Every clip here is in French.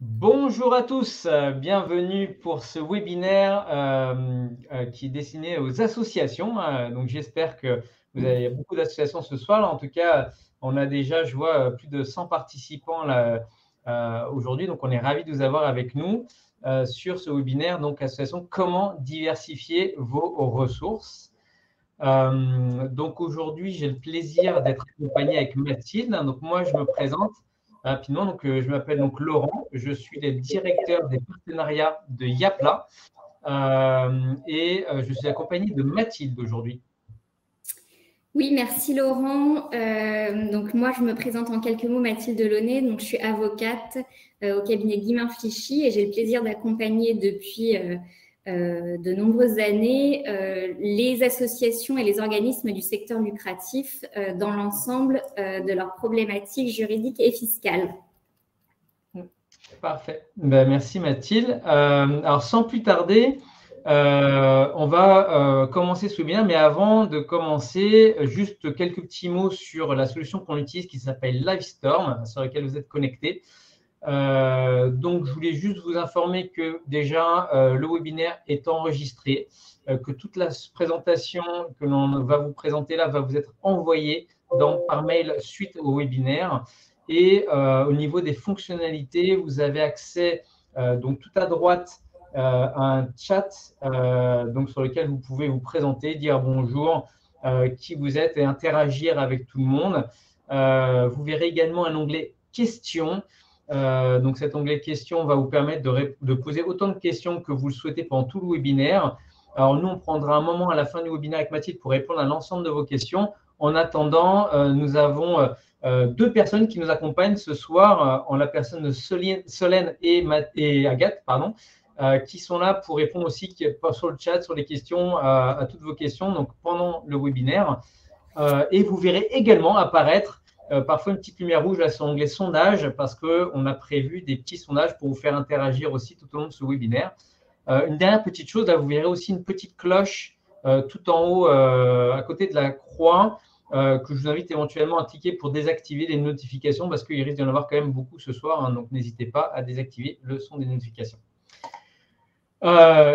Bonjour à tous, bienvenue pour ce webinaire qui est destiné aux associations. Donc j'espère que vous avez beaucoup d'associations ce soir. Là, en tout cas, on a déjà, je vois, plus de 100 participants là, aujourd'hui. Donc on est ravis de vous avoir avec nous sur ce webinaire. Donc association, comment diversifier vos ressources. Donc aujourd'hui, j'ai le plaisir d'être accompagné avec Mathilde. Donc moi, je me présente rapidement. Donc je m'appelle donc Laurent. Je suis le directeur des partenariats de Yapla et je suis accompagné de Mathilde aujourd'hui. Oui, merci Laurent. Donc moi, je me présente en quelques mots, Mathilde Delaunay. Donc je suis avocate au cabinet Guillemin-Fichy et j'ai le plaisir d'accompagner depuis de nombreuses années les associations et les organismes du secteur lucratif dans l'ensemble de leurs problématiques juridiques et fiscales. Parfait. Ben, merci Mathilde. Alors sans plus tarder, on va commencer ce webinaire, mais avant de commencer, juste quelques petits mots sur la solution qu'on utilise qui s'appelle Livestorm, sur laquelle vous êtes connectés. Donc, je voulais juste vous informer que déjà, le webinaire est enregistré, que toute la présentation que l'on va vous présenter là va vous être envoyée par mail suite au webinaire. Et au niveau des fonctionnalités, vous avez accès donc tout à droite à un chat donc sur lequel vous pouvez vous présenter, dire bonjour, qui vous êtes et interagir avec tout le monde. Vous verrez également un onglet questions. Donc cet onglet questions va vous permettre de poser autant de questions que vous le souhaitez pendant tout le webinaire. Alors nous, on prendra un moment à la fin du webinaire avec Mathilde pour répondre à l'ensemble de vos questions. En attendant, nous avons deux personnes qui nous accompagnent ce soir, en la personne de Solène et Agathe, qui sont là pour répondre aussi sur le chat, sur les questions, à toutes vos questions donc pendant le webinaire. Et vous verrez également apparaître parfois une petite lumière rouge là sur l'onglet sondage parce qu'on a prévu des petits sondages pour vous faire interagir aussi tout au long de ce webinaire. Une dernière petite chose, là vous verrez aussi une petite cloche tout en haut à côté de la croix que je vous invite éventuellement à cliquer pour désactiver les notifications parce qu'il risque d'y en avoir quand même beaucoup ce soir, hein, donc n'hésitez pas à désactiver le son des notifications.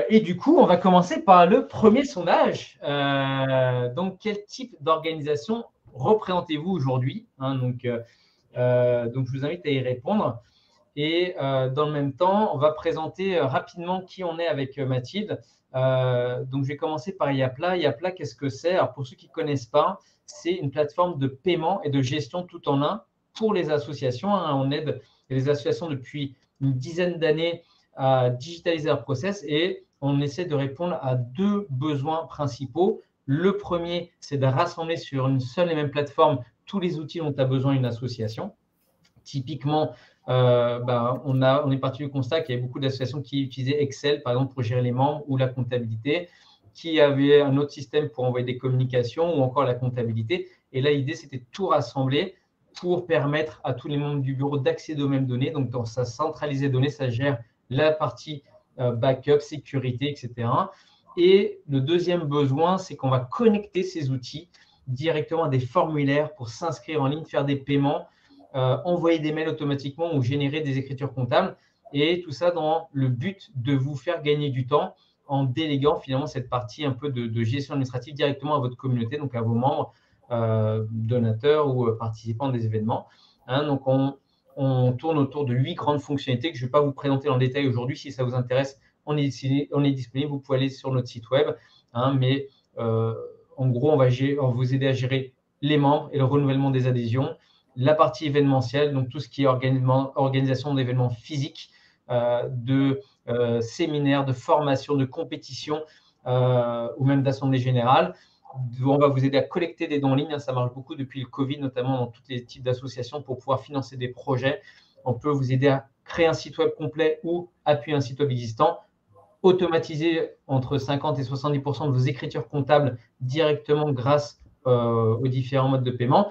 Et du coup, on va commencer par le premier sondage. Donc, quel type d'organisation représentez-vous aujourd'hui, hein, donc, je vous invite à y répondre. Et dans le même temps, on va présenter rapidement qui on est avec Mathilde. Donc, je vais commencer par Yapla. Yapla, qu'est-ce que c'est? Alors, pour ceux qui ne connaissent pas, c'est une plateforme de paiement et de gestion tout en un pour les associations. Hein. On aide les associations depuis une dizaine d'années à digitaliser leur process et on essaie de répondre à deux besoins principaux. Le premier, c'est de rassembler sur une seule et même plateforme tous les outils dont a besoin une association. Typiquement, on est parti du constat qu'il y avait beaucoup d'associations qui utilisaient Excel, par exemple, pour gérer les membres ou la comptabilité, qui avaient un autre système pour envoyer des communications ou encore la comptabilité. Et là, l'idée, c'était de tout rassembler pour permettre à tous les membres du bureau d'accéder aux mêmes données. Donc, dans sa centralisée données, ça gère la partie backup, sécurité, etc. Et le deuxième besoin, c'est qu'on va connecter ces outils directement à des formulaires pour s'inscrire en ligne, faire des paiements, envoyer des mails automatiquement ou générer des écritures comptables. Et tout ça dans le but de vous faire gagner du temps en déléguant finalement cette partie un peu de gestion administrative directement à votre communauté, donc à vos membres, donateurs ou participants des événements. Hein, donc, on tourne autour de 8 grandes fonctionnalités que je ne vais pas vous présenter en détail aujourd'hui. Si ça vous intéresse, on est disponible. Vous pouvez aller sur notre site web. Hein, mais en gros, on va vous aider à gérer les membres et le renouvellement des adhésions. La partie événementielle, donc tout ce qui est organisation d'événements physiques, de séminaires, de formations, de compétitions ou même d'assemblées générales. On va vous aider à collecter des dons en ligne. Ça marche beaucoup depuis le Covid, notamment dans tous les types d'associations pour pouvoir financer des projets. On peut vous aider à créer un site web complet ou appuyer un site web existant, automatiser entre 50 et 70% de vos écritures comptables directement grâce aux différents modes de paiement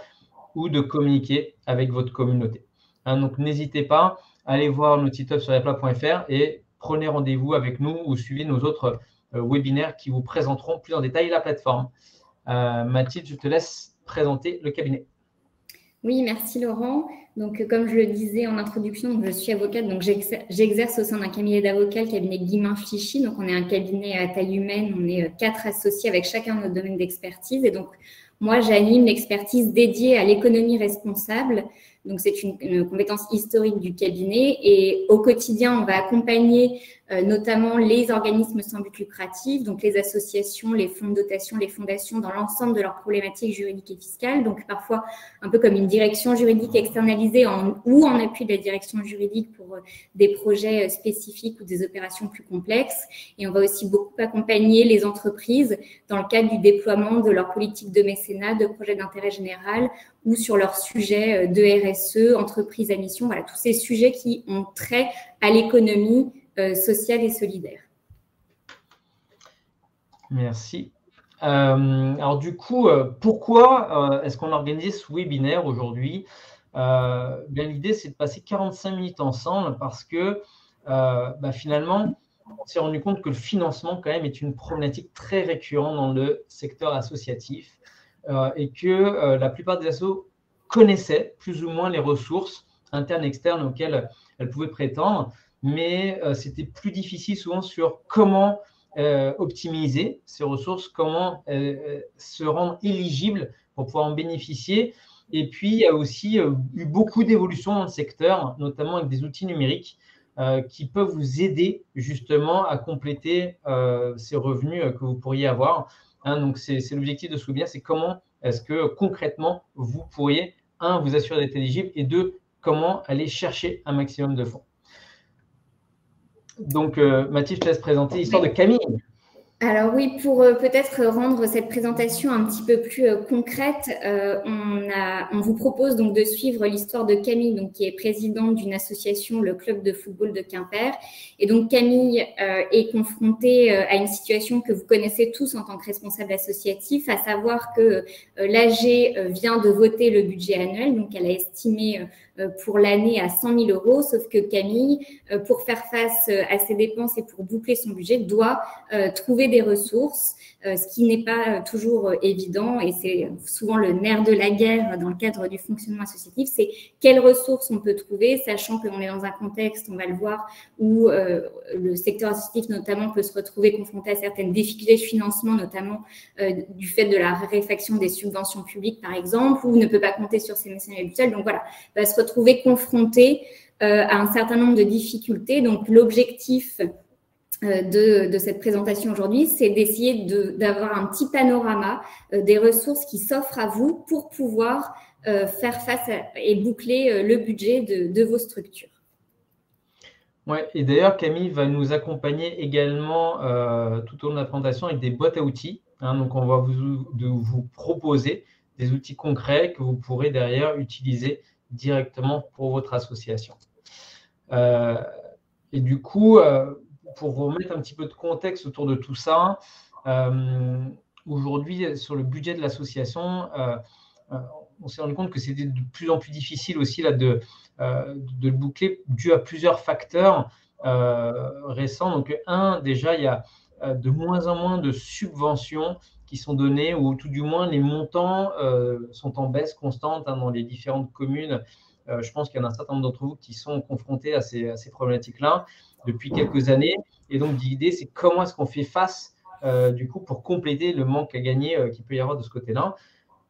ou de communiquer avec votre communauté. Hein, donc, n'hésitez pas à aller voir notre site web sur yapla.fr et prenez rendez-vous avec nous ou suivez nos autres webinaires qui vous présenteront plus en détail la plateforme. Mathilde, je te laisse présenter le cabinet. Oui, merci Laurent. Donc, comme je le disais en introduction, donc, je suis avocate, donc j'exerce au sein d'un cabinet d'avocats, le cabinet Guillemin-Flichy. Donc, on est un cabinet à taille humaine, on est 4 associés avec chacun notre domaine d'expertise. Et donc, moi, j'anime l'expertise dédiée à l'économie responsable. Donc, c'est une compétence historique du cabinet. Et au quotidien, on va accompagner notamment les organismes sans but lucratif, donc les associations, les fonds de dotation, les fondations dans l'ensemble de leurs problématiques juridiques et fiscales. Donc, parfois, un peu comme une direction juridique externalisée ou en appui de la direction juridique pour des projets spécifiques ou des opérations plus complexes. Et on va aussi beaucoup accompagner les entreprises dans le cadre du déploiement de leur politique de mécénat, de projets d'intérêt général ou sur leurs sujets de RSE, entreprise à mission, voilà, tous ces sujets qui ont trait à l'économie sociale et solidaire. Merci. Alors du coup, pourquoi est-ce qu'on organise ce webinaire aujourd'hui? Bien, l'idée, c'est de passer 45 minutes ensemble parce que finalement, on s'est rendu compte que le financement, quand même, est une problématique très récurrente dans le secteur associatif et que la plupart des assos connaissaient plus ou moins les ressources internes et externes auxquelles elles pouvaient prétendre, mais c'était plus difficile souvent sur comment optimiser ces ressources, comment se rendre éligible pour pouvoir en bénéficier. Et puis, il y a aussi eu beaucoup d'évolutions dans le secteur, notamment avec des outils numériques qui peuvent vous aider justement à compléter ces revenus que vous pourriez avoir. Hein, donc, c'est l'objectif de ce webinaire, c'est comment est-ce que concrètement vous pourriez, un, vous assurer d'être éligible et deux, comment aller chercher un maximum de fonds. Donc, Mathilde, je te laisse présenter l'histoire de Camille. Alors oui, pour peut-être rendre cette présentation un petit peu plus concrète, on vous propose donc de suivre l'histoire de Camille, donc, qui est présidente d'une association, le Club de football de Quimper. Et donc Camille est confrontée à une situation que vous connaissez tous en tant que responsable associatif, à savoir que l'AG vient de voter le budget annuel, donc elle a estimé pour l'année à 100 000 euros, sauf que Camille, pour faire face à ses dépenses et pour boucler son budget, doit trouver des ressources, ce qui n'est pas toujours évident et c'est souvent le nerf de la guerre dans le cadre du fonctionnement associatif, c'est quelles ressources on peut trouver, sachant qu'on est dans un contexte, on va le voir, où le secteur associatif notamment peut se retrouver confronté à certaines difficultés de financement, notamment du fait de la raréfaction des subventions publiques par exemple, ou ne peut pas compter sur ses mécènes habituels. Donc voilà, va se retrouver confronté à un certain nombre de difficultés. Donc l'objectif de cette présentation aujourd'hui, c'est d'essayer d'avoir un petit panorama des ressources qui s'offrent à vous pour pouvoir faire face et boucler le budget de vos structures. Ouais, et d'ailleurs, Camille va nous accompagner également tout au long de la présentation avec des boîtes à outils. Hein, donc, on va vous proposer des outils concrets que vous pourrez derrière utiliser directement pour votre association. Et du coup, pour vous remettre un petit peu de contexte autour de tout ça, aujourd'hui, sur le budget de l'association, on s'est rendu compte que c'était de plus en plus difficile aussi là, de le boucler dû à plusieurs facteurs récents. Donc, déjà, il y a de moins en moins de subventions qui sont données, ou tout du moins, les montants sont en baisse constante hein, dans les différentes communes. Je pense qu'il y en a un certain nombre d'entre vous qui sont confrontés à ces problématiques-là depuis quelques années. Et donc, l'idée, c'est comment est-ce qu'on fait face, du coup, pour compléter le manque à gagner qu'il peut y avoir de ce côté-là.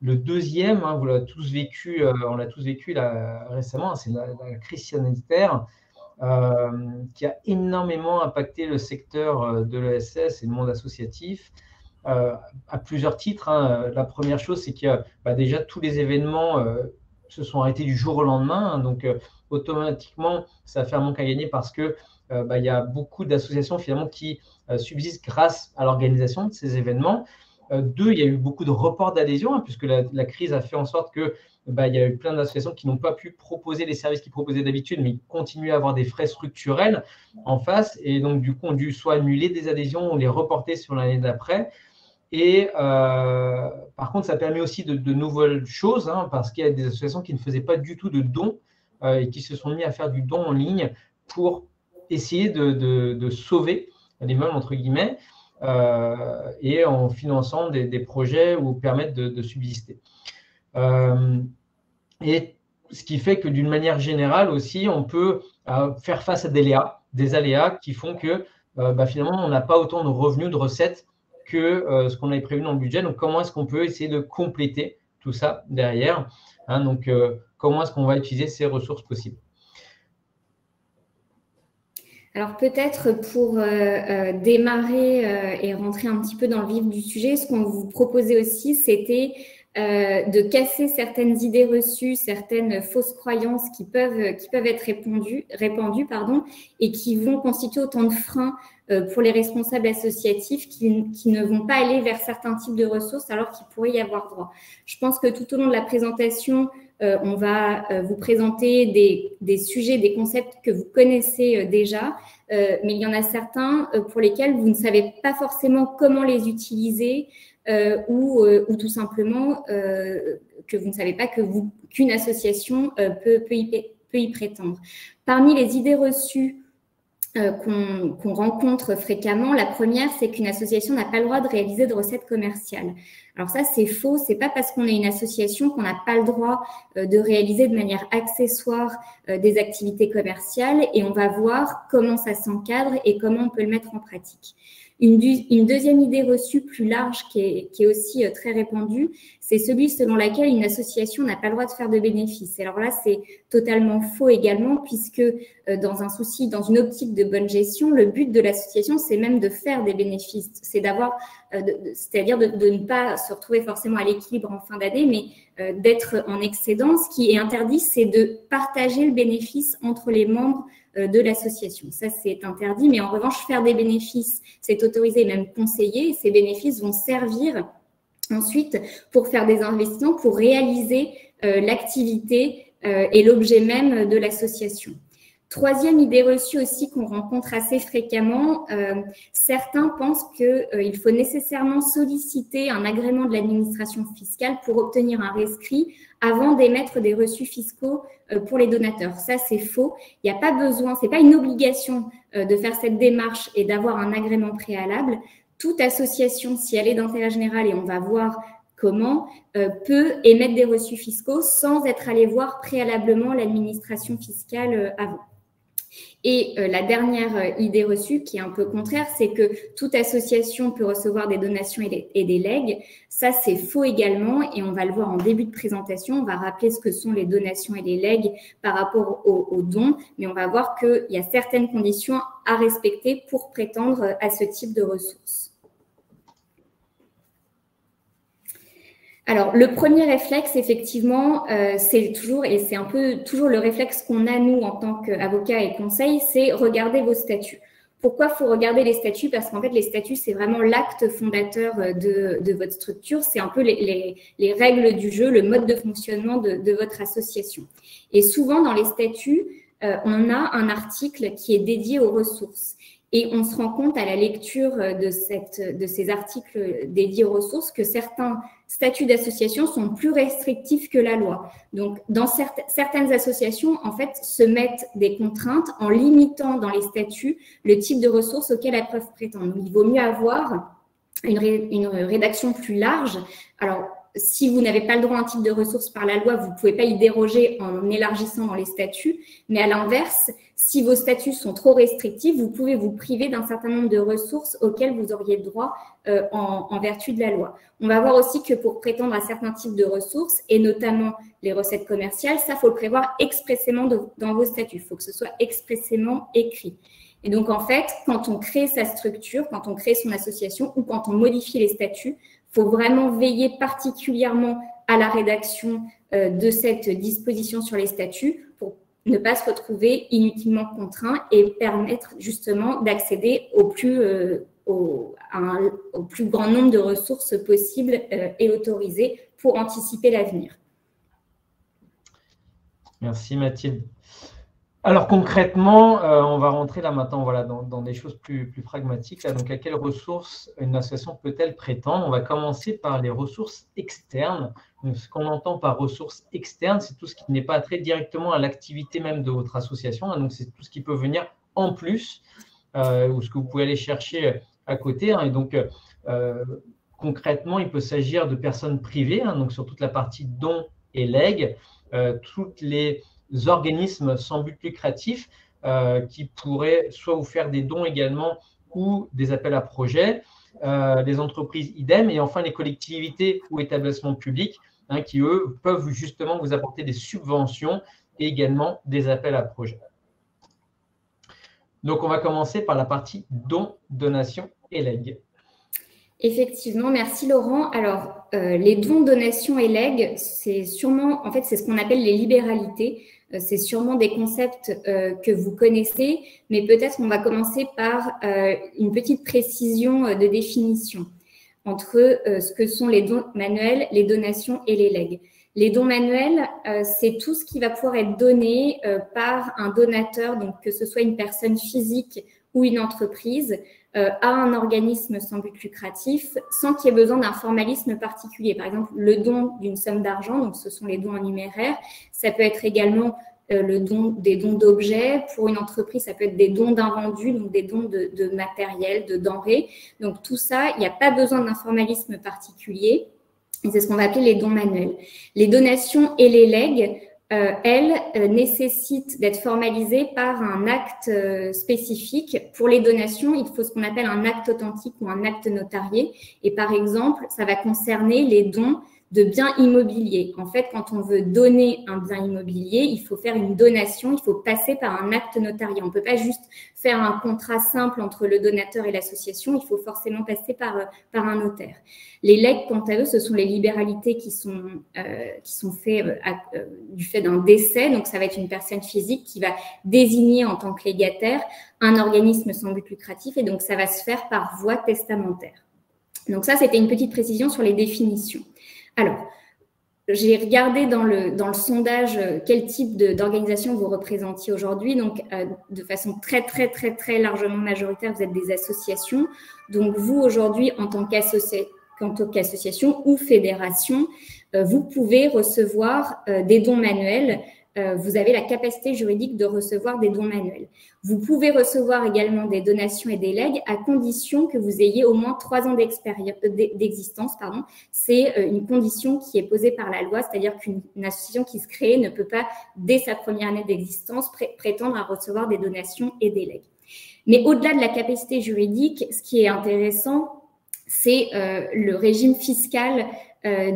Le deuxième, hein, vous l'avez tous vécu, on l'a tous vécu là, récemment, c'est la crise sanitaire qui a énormément impacté le secteur de l'ESS et le monde associatif à plusieurs titres. Hein. La première chose, c'est que déjà tous les événements se sont arrêtés du jour au lendemain. Hein, donc, automatiquement, ça fait un manque à gagner parce que il y a beaucoup d'associations finalement qui subsistent grâce à l'organisation de ces événements. Deux, il y a eu beaucoup de reports d'adhésion, hein, puisque la crise a fait en sorte que il y a eu plein d'associations qui n'ont pas pu proposer les services qu'ils proposaient d'habitude, mais qui continuent à avoir des frais structurels en face, et donc du coup ont dû soit annuler des adhésions ou les reporter sur l'année d'après. Et par contre, ça permet aussi de nouvelles choses, hein, parce qu'il y a des associations qui ne faisaient pas du tout de dons et qui se sont mis à faire du don en ligne pour essayer de sauver les meubles, entre guillemets, et en finançant des projets ou permettre de subsister. Et ce qui fait que d'une manière générale aussi, on peut faire face à des aléas qui font que finalement, on n'a pas autant de revenus, de recettes que ce qu'on avait prévu dans le budget. Donc, comment est-ce qu'on peut essayer de compléter tout ça derrière, hein, donc, comment est-ce qu'on va utiliser ces ressources possibles? Alors peut-être pour démarrer et rentrer un petit peu dans le vif du sujet, ce qu'on vous proposait aussi, c'était de casser certaines idées reçues, certaines fausses croyances qui peuvent être répandues, et qui vont constituer autant de freins pour les responsables associatifs qui ne vont pas aller vers certains types de ressources alors qu'ils pourraient y avoir droit. Je pense que tout au long de la présentation, on va vous présenter des sujets, des concepts que vous connaissez déjà, mais il y en a certains pour lesquels vous ne savez pas forcément comment les utiliser ou tout simplement que vous ne savez pas qu'une association peut y prétendre. Parmi les idées reçues qu'on rencontre fréquemment, la première, c'est qu'une association n'a pas le droit de réaliser de recettes commerciales. Alors ça, c'est faux. C'est pas parce qu'on est une association qu'on n'a pas le droit de réaliser de manière accessoire des activités commerciales, et on va voir comment ça s'encadre et comment on peut le mettre en pratique. Une deuxième idée reçue plus large qui est aussi très répandue, c'est celui selon laquelle une association n'a pas le droit de faire de bénéfices. Et alors là, c'est totalement faux également, puisque dans une optique de bonne gestion, le but de l'association, c'est même de faire des bénéfices. C'est c'est-à-dire de ne pas se retrouver forcément à l'équilibre en fin d'année, mais d'être en excédent. Ce qui est interdit, c'est de partager le bénéfice entre les membres de l'association. Ça, c'est interdit, mais en revanche, faire des bénéfices, c'est autorisé et même conseillé. Et ces bénéfices vont servir ensuite pour faire des investissements, pour réaliser l'activité et l'objet même de l'association. Troisième idée reçue aussi qu'on rencontre assez fréquemment, certains pensent qu'il faut nécessairement solliciter un agrément de l'administration fiscale pour obtenir un rescrit avant d'émettre des reçus fiscaux pour les donateurs. Ça, c'est faux. Il n'y a pas besoin, ce n'est pas une obligation de faire cette démarche et d'avoir un agrément préalable. Toute association, si elle est d'intérêt général, et on va voir comment, peut émettre des reçus fiscaux sans être allé voir préalablement l'administration fiscale avant. Et la dernière idée reçue, qui est un peu contraire, c'est que toute association peut recevoir des donations et des legs. Ça, c'est faux également, et on va le voir en début de présentation. On va rappeler ce que sont les donations et les legs par rapport aux dons, mais on va voir qu'il y a certaines conditions à respecter pour prétendre à ce type de ressources. Alors, le premier réflexe, effectivement, c'est toujours le réflexe qu'on a, nous, en tant qu'avocats et conseils, c'est regarder vos statuts. Pourquoi il faut regarder les statuts? Parce qu'en fait, les statuts, c'est vraiment l'acte fondateur de votre structure. C'est un peu les règles du jeu, le mode de fonctionnement de votre association. Et souvent, dans les statuts, on a un article qui est dédié aux ressources. Et on se rend compte à la lecture de ces articles dédiés aux ressources que certains statuts d'association sont plus restrictifs que la loi. Donc, dans certaines associations, en fait, se mettent des contraintes en limitant dans les statuts le type de ressources auxquelles elles peuvent prétendre. Donc, il vaut mieux avoir une rédaction plus large. Alors, si vous n'avez pas le droit à un type de ressources par la loi, vous ne pouvez pas y déroger en élargissant dans les statuts. Mais à l'inverse, si vos statuts sont trop restrictifs, vous pouvez vous priver d'un certain nombre de ressources auxquelles vous auriez droit en vertu de la loi. On va voir aussi que pour prétendre à certains types de ressources, et notamment les recettes commerciales, ça, il faut le prévoir expressément dans vos statuts. Il faut que ce soit expressément écrit. Et donc, en fait, quand on crée sa structure, quand on crée son association ou quand on modifie les statuts, il faut vraiment veiller particulièrement à la rédaction de cette disposition sur les statuts pour ne pas se retrouver inutilement contraint et permettre justement d'accéder au plus grand nombre de ressources possibles et autorisées pour anticiper l'avenir. Merci Mathilde. Alors concrètement, on va rentrer là maintenant dans des choses plus pragmatiques. Là. Donc à quelles ressources une association peut-elle prétendre? On va commencer par les ressources externes. Donc, ce qu'on entend par ressources externes, c'est tout ce qui n'est pas trait directement à l'activité même de votre association. Donc c'est tout ce qui peut venir en plus ou ce que vous pouvez aller chercher à côté. Et donc concrètement, il peut s'agir de personnes privées, donc sur toute la partie dons et legs. tous les organismes sans but lucratif qui pourraient soit vous faire des dons également ou des appels à projets, les entreprises idem, et enfin les collectivités ou établissements publics qui, eux, peuvent justement vous apporter des subventions et également des appels à projets. Donc, on va commencer par la partie dons, donations et legs. Effectivement, merci Laurent. Alors, les dons, donations et legs, c'est sûrement, en fait, c'est ce qu'on appelle les libéralités. C'est sûrement des concepts que vous connaissez, mais peut-être on va commencer par une petite précision de définition entre ce que sont les dons manuels, les donations et les legs. Les dons manuels, c'est tout ce qui va pouvoir être donné par un donateur, donc que ce soit une personne physique ou une entreprise, à un organisme sans but lucratif, sans qu'il y ait besoin d'un formalisme particulier. Par exemple, le don d'une somme d'argent, donc ce sont les dons en numéraire. Ça peut être également des dons d'objets. Pour une entreprise, ça peut être des dons d'invendus, donc des dons de matériel, de denrées. Donc tout ça, il n'y a pas besoin d'un formalisme particulier. Et c'est ce qu'on va appeler les dons manuels. Les donations et les legs, elles nécessitent d'être formalisées par un acte spécifique. Pour les donations, il faut ce qu'on appelle un acte authentique ou un acte notarié. Et par exemple, ça va concerner les dons de biens immobiliers. En fait, quand on veut donner un bien immobilier, il faut faire une donation, il faut passer par un acte notarié. On ne peut pas juste faire un contrat simple entre le donateur et l'association, il faut forcément passer par un notaire. Les legs, quant à eux, ce sont les libéralités qui sont faites du fait d'un décès. Donc, ça va être une personne physique qui va désigner en tant que légataire un organisme sans but lucratif et donc ça va se faire par voie testamentaire. Donc ça, c'était une petite précision sur les définitions. Alors, j'ai regardé dans le sondage quel type d'organisation vous représentiez aujourd'hui. Donc, de façon très, très, très, très largement majoritaire, vous êtes des associations. Donc, vous, aujourd'hui, en tant qu'association ou fédération, vous pouvez recevoir des dons manuels. Vous avez la capacité juridique de recevoir des dons manuels. Vous pouvez recevoir également des donations et des legs à condition que vous ayez au moins 3 ans d'existence. C'est une condition qui est posée par la loi, c'est-à-dire qu'une association qui se crée ne peut pas, dès sa première année d'existence, prétendre à recevoir des donations et des legs. Mais au-delà de la capacité juridique, ce qui est intéressant, c'est le régime fiscal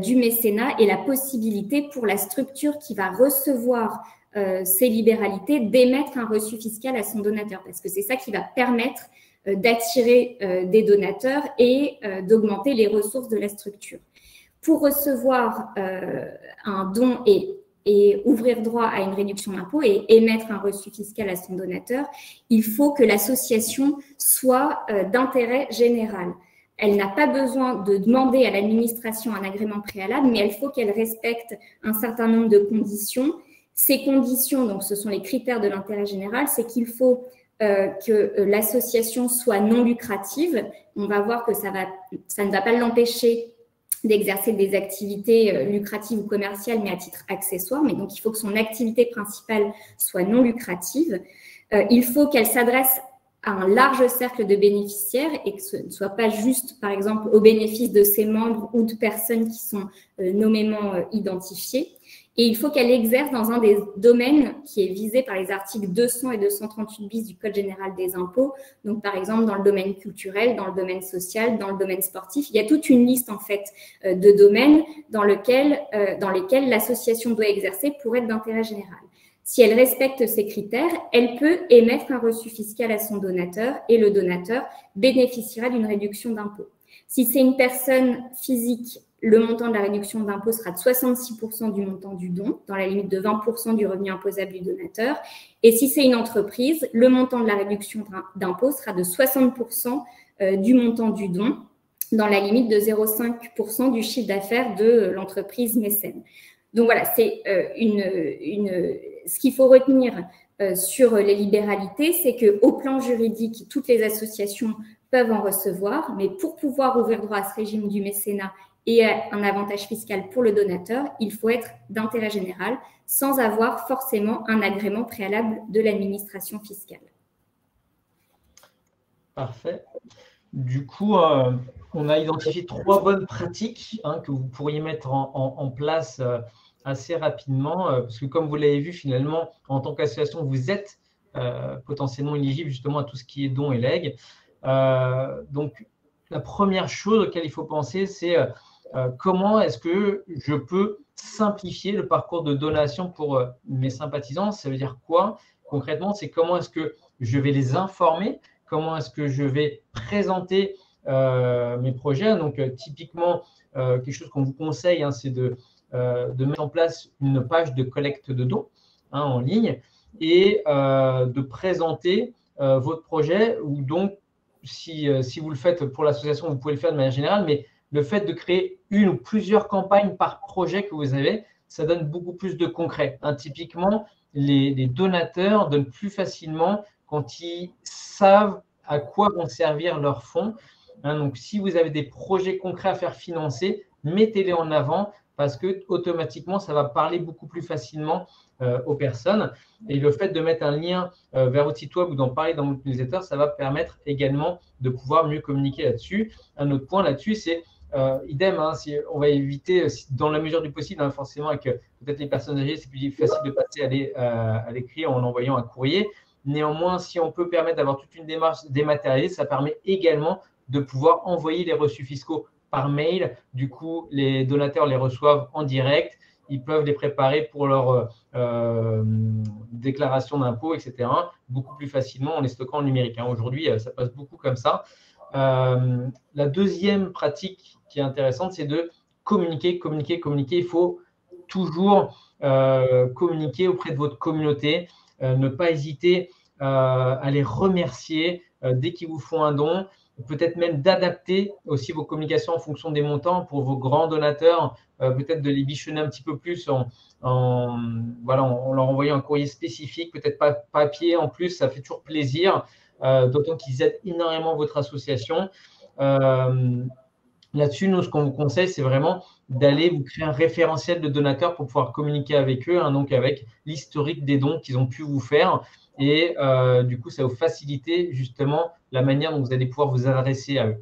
du mécénat et la possibilité pour la structure qui va recevoir ces libéralités d'émettre un reçu fiscal à son donateur, parce que c'est ça qui va permettre d'attirer des donateurs et d'augmenter les ressources de la structure. Pour recevoir un don et ouvrir droit à une réduction d'impôt et émettre un reçu fiscal à son donateur, il faut que l'association soit d'intérêt général. Elle n'a pas besoin de demander à l'administration un agrément préalable, mais il faut qu'elle respecte un certain nombre de conditions. Ces conditions, donc ce sont les critères de l'intérêt général, c'est qu'il faut que l'association soit non lucrative. On va voir que ça ne va pas l'empêcher d'exercer des activités lucratives ou commerciales, mais à titre accessoire. Mais donc, il faut que son activité principale soit non lucrative. Il faut qu'elle s'adresse à un large cercle de bénéficiaires et que ce ne soit pas juste, par exemple, au bénéfice de ses membres ou de personnes qui sont nommément identifiées. Et il faut qu'elle exerce dans un des domaines qui est visé par les articles 200 et 238 bis du Code général des impôts. Donc, par exemple, dans le domaine culturel, dans le domaine social, dans le domaine sportif. Il y a toute une liste, en fait, de domaines dans lesquels l'association doit exercer pour être d'intérêt général. Si elle respecte ces critères, elle peut émettre un reçu fiscal à son donateur et le donateur bénéficiera d'une réduction d'impôt. Si c'est une personne physique, le montant de la réduction d'impôt sera de 66% du montant du don, dans la limite de 20% du revenu imposable du donateur. Et si c'est une entreprise, le montant de la réduction d'impôt sera de 60% du montant du don, dans la limite de 0,5% du chiffre d'affaires de l'entreprise mécène. Donc voilà, c'est ce qu'il faut retenir sur les libéralités, c'est qu'au plan juridique, toutes les associations peuvent en recevoir, mais pour pouvoir ouvrir droit à ce régime du mécénat et un avantage fiscal pour le donateur, il faut être d'intérêt général sans avoir forcément un agrément préalable de l'administration fiscale. Parfait. Du coup, on a identifié 3 bonnes pratiques que vous pourriez mettre en place assez rapidement, parce que comme vous l'avez vu, finalement, en tant qu'association, vous êtes potentiellement éligible justement à tout ce qui est dons et legs. Donc, la première chose auquel il faut penser, c'est comment est-ce que je peux simplifier le parcours de donation pour mes sympathisants. Ça veut dire quoi concrètement? C'est comment est-ce que je vais les informer, comment est-ce que je vais présenter mes projets. Donc, typiquement, quelque chose qu'on vous conseille, hein, c'est de mettre en place une page de collecte de dons en ligne et de présenter votre projet. Ou donc, si vous le faites pour l'association, vous pouvez le faire de manière générale, mais le fait de créer une ou plusieurs campagnes par projet que vous avez, ça donne beaucoup plus de concret. Typiquement, les donateurs donnent plus facilement quand ils savent à quoi vont servir leurs fonds. Donc, si vous avez des projets concrets à faire financer, mettez-les en avant parce que automatiquement, ça va parler beaucoup plus facilement aux personnes. Et le fait de mettre un lien vers votre site web ou d'en parler dans votre newsletter, ça va permettre également de pouvoir mieux communiquer là-dessus. Un autre point là-dessus, c'est idem, si on va éviter, dans la mesure du possible, forcément avec peut-être les personnes âgées, c'est plus facile de passer à l'écrit en envoyant un courrier. Néanmoins, si on peut permettre d'avoir toute une démarche dématérialisée, ça permet également de pouvoir envoyer les reçus fiscaux par mail. Du coup, les donateurs les reçoivent en direct. Ils peuvent les préparer pour leur déclaration d'impôt, etc. beaucoup plus facilement en les stockant en numérique. Aujourd'hui, ça passe beaucoup comme ça. La deuxième pratique qui est intéressante, c'est de communiquer. Il faut toujours communiquer auprès de votre communauté. Ne pas hésiter à les remercier dès qu'ils vous font un don. Peut-être même d'adapter aussi vos communications en fonction des montants pour vos grands donateurs, peut-être de les bichonner un petit peu plus en leur envoyant un courrier spécifique, peut-être pas papier en plus, ça fait toujours plaisir, d'autant qu'ils aident énormément votre association. Là-dessus, nous, ce qu'on vous conseille, c'est vraiment d'aller vous créer un référentiel de donateurs pour pouvoir communiquer avec eux, donc avec l'historique des dons qu'ils ont pu vous faire. Et du coup, ça va vous faciliter justement la manière dont vous allez pouvoir vous adresser à eux.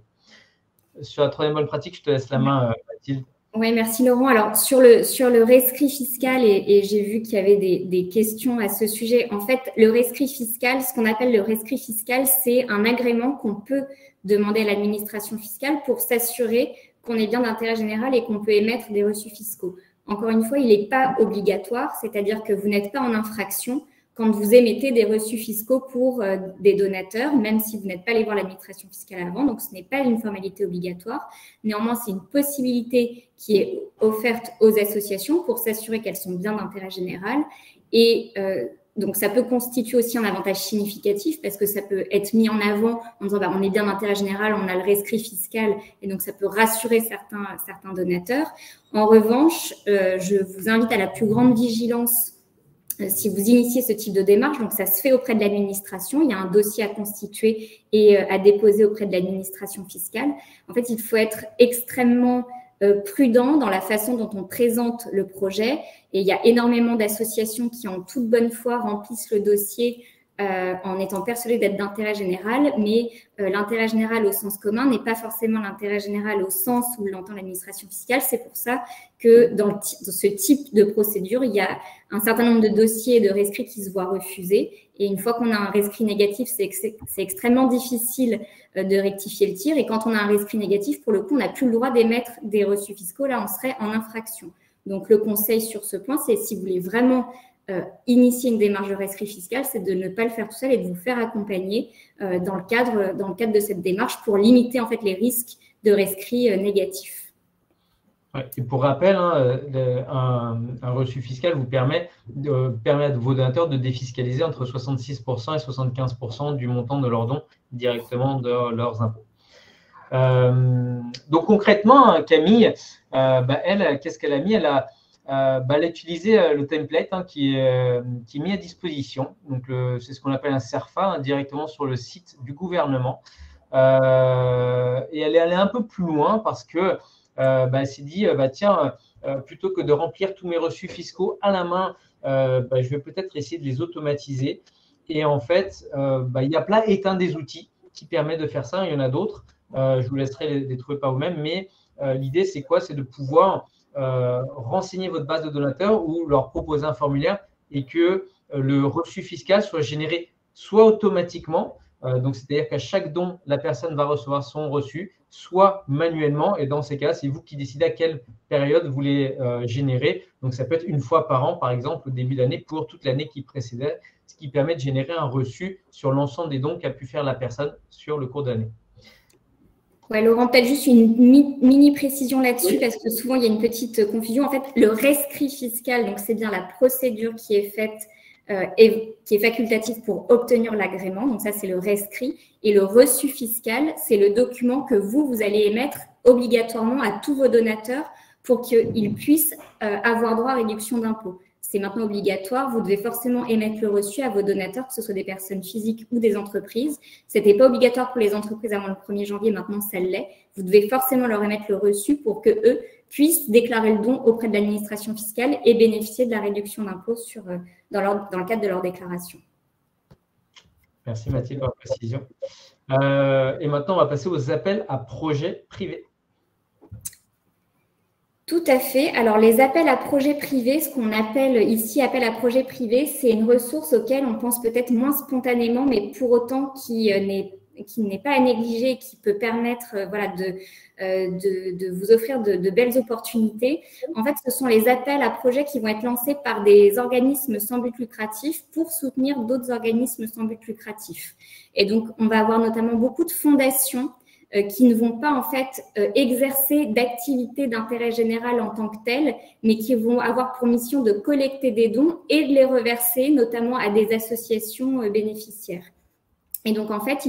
Sur la troisième bonne pratique, je te laisse la main, Mathilde. Oui, merci Laurent. Alors, sur le rescrit fiscal, et j'ai vu qu'il y avait des questions à ce sujet. En fait, le rescrit fiscal, ce qu'on appelle le rescrit fiscal, c'est un agrément qu'on peut demander à l'administration fiscale pour s'assurer qu'on est bien d'intérêt général et qu'on peut émettre des reçus fiscaux. Encore une fois, il n'est pas obligatoire, c'est-à-dire que vous n'êtes pas en infraction quand vous émettez des reçus fiscaux pour des donateurs, même si vous n'êtes pas allé voir l'administration fiscale avant. Donc, ce n'est pas une formalité obligatoire. Néanmoins, c'est une possibilité qui est offerte aux associations pour s'assurer qu'elles sont bien d'intérêt général. Et donc, ça peut constituer aussi un avantage significatif parce que ça peut être mis en avant en disant on est bien d'intérêt général, on a le rescrit fiscal et donc ça peut rassurer certains donateurs. En revanche, je vous invite à la plus grande vigilance si vous initiez ce type de démarche. Donc, ça se fait auprès de l'administration. Il y a un dossier à constituer et à déposer auprès de l'administration fiscale. En fait, il faut être extrêmement prudent dans la façon dont on présente le projet. Et il y a énormément d'associations qui, en toute bonne foi, remplissent le dossier en étant persuadées d'être d'intérêt général, mais l'intérêt général au sens commun n'est pas forcément l'intérêt général au sens où l'entend l'administration fiscale. C'est pour ça que dans ce type de procédure, il y a un certain nombre de dossiers de rescrits qui se voient refuser. Et une fois qu'on a un rescrit négatif, c'est extrêmement difficile de rectifier le tir. Et quand on a un rescrit négatif, pour le coup, on n'a plus le droit d'émettre des reçus fiscaux. Là, on serait en infraction. Donc, le conseil sur ce point, c'est si vous voulez vraiment initier une démarche de rescrit fiscal, c'est de ne pas le faire tout seul et de vous faire accompagner dans le cadre de cette démarche pour limiter en fait les risques de rescrit négatifs. Ouais, et pour rappel, un reçu fiscal vous permet à vos donateurs de défiscaliser entre 66% et 75% du montant de leurs dons directement de leurs impôts. Donc concrètement, Camille, elle, qu'est-ce qu'elle a mis? Elle a utilisé le template qui est mis à disposition. Donc, c'est ce qu'on appelle un CERFA directement sur le site du gouvernement. Et elle est allée un peu plus loin parce que elle s'est dit, tiens, plutôt que de remplir tous mes reçus fiscaux à la main, je vais peut-être essayer de les automatiser. Et en fait, il y a plein des outils qui permettent de faire ça. Il y en a d'autres. Je vous laisserai les trouver par vous-même. Mais l'idée, c'est quoi? C'est de pouvoir renseigner votre base de donateurs ou leur proposer un formulaire et que le reçu fiscal soit généré soit automatiquement, donc c'est-à-dire qu'à chaque don, la personne va recevoir son reçu, soit manuellement. Et dans ces cas, c'est vous qui décidez à quelle période vous les générez. Donc, ça peut être une fois par an, par exemple, au début d'année, pour toute l'année qui précédait, ce qui permet de générer un reçu sur l'ensemble des dons qu'a pu faire la personne sur le cours de l'année. Ouais, Laurent, peut-être juste une mini précision là-dessus, parce que souvent, il y a une petite confusion. En fait, le rescrit fiscal, donc c'est bien la procédure qui est faite et qui est facultative pour obtenir l'agrément. Donc ça, c'est le rescrit. Et le reçu fiscal, c'est le document que vous allez émettre obligatoirement à tous vos donateurs pour qu'ils puissent avoir droit à réduction d'impôt. C'est maintenant obligatoire. Vous devez forcément émettre le reçu à vos donateurs, que ce soit des personnes physiques ou des entreprises. Ce n'était pas obligatoire pour les entreprises avant le 1er janvier. Maintenant, ça l'est. Vous devez forcément leur émettre le reçu pour qu'eux puissent déclarer le don auprès de l'administration fiscale et bénéficier de la réduction d'impôt dans le cadre de leur déclaration. Merci Mathilde pour la précision. Et maintenant, on va passer aux appels à projets privés. Tout à fait. Alors, les appels à projets privés, ce qu'on appelle ici appel à projets privés, c'est une ressource auquel on pense peut-être moins spontanément, mais pour autant qui n'est pas à négliger et qui peut permettre de vous offrir de belles opportunités. En fait, ce sont les appels à projets qui vont être lancés par des organismes sans but lucratif pour soutenir d'autres organismes sans but lucratif. Et donc, on va avoir notamment beaucoup de fondations qui ne vont pas en fait exercer d'activités d'intérêt général en tant que telles, mais qui vont avoir pour mission de collecter des dons et de les reverser, notamment à des associations bénéficiaires. Et donc, en fait,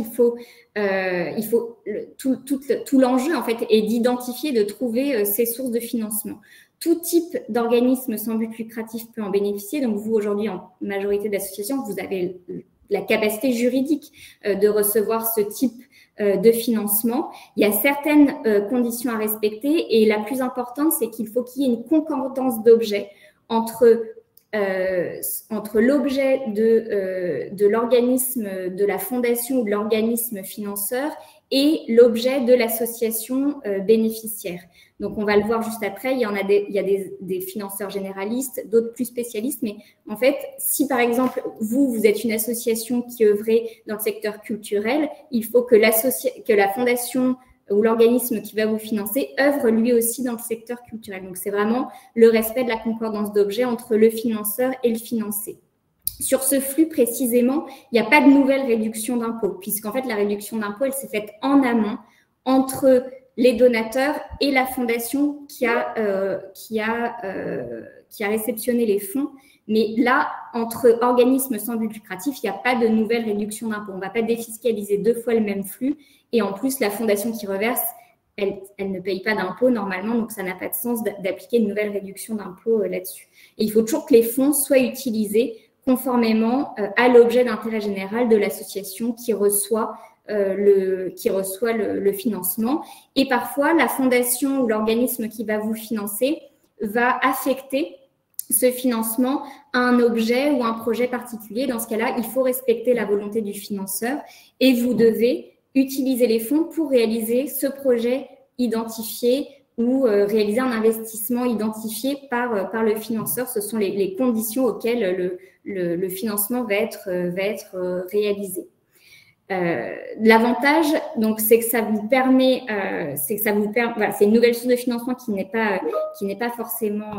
tout l'enjeu, en fait, est d'identifier, de trouver ces sources de financement. Tout type d'organisme sans but lucratif peut en bénéficier. Donc, vous, aujourd'hui, en majorité d'associations, vous avez la capacité juridique de recevoir ce type de financement. Il y a certaines conditions à respecter et la plus importante, c'est qu'il faut qu'il y ait une concordance d'objets entre l'objet de l'organisme, de la fondation ou de l'organisme financeur et l'objet de l'association bénéficiaire. Donc, on va le voir juste après, il y a des financeurs généralistes, d'autres plus spécialistes, mais en fait, si par exemple, vous êtes une association qui œuvrait dans le secteur culturel, il faut que la fondation ou l'organisme qui va vous financer œuvre lui aussi dans le secteur culturel. Donc, c'est vraiment le respect de la concordance d'objets entre le financeur et le financé. Sur ce flux précisément, il n'y a pas de nouvelle réduction d'impôt, puisqu'en fait, la réduction d'impôt, elle s'est faite en amont entre les donateurs et la fondation qui a réceptionné les fonds. Mais là, entre organismes sans but lucratif, il n'y a pas de nouvelle réduction d'impôt. On ne va pas défiscaliser 2 fois le même flux. Et en plus, la fondation qui reverse, elle ne paye pas d'impôt normalement, donc ça n'a pas de sens d'appliquer une nouvelle réduction d'impôt là-dessus. Et il faut toujours que les fonds soient utilisés conformément à l'objet d'intérêt général de l'association qui reçoit le financement. Et parfois, la fondation ou l'organisme qui va vous financer va affecter ce financement à un objet ou un projet particulier. Dans ce cas-là, il faut respecter la volonté du financeur et vous devez utiliser les fonds pour réaliser ce projet identifié ou réaliser un investissement identifié par le financeur. Ce sont les conditions auxquelles le financement va être réalisé. L'avantage, donc, c'est que ça vous permet, voilà, c'est une nouvelle source de financement qui n'est pas forcément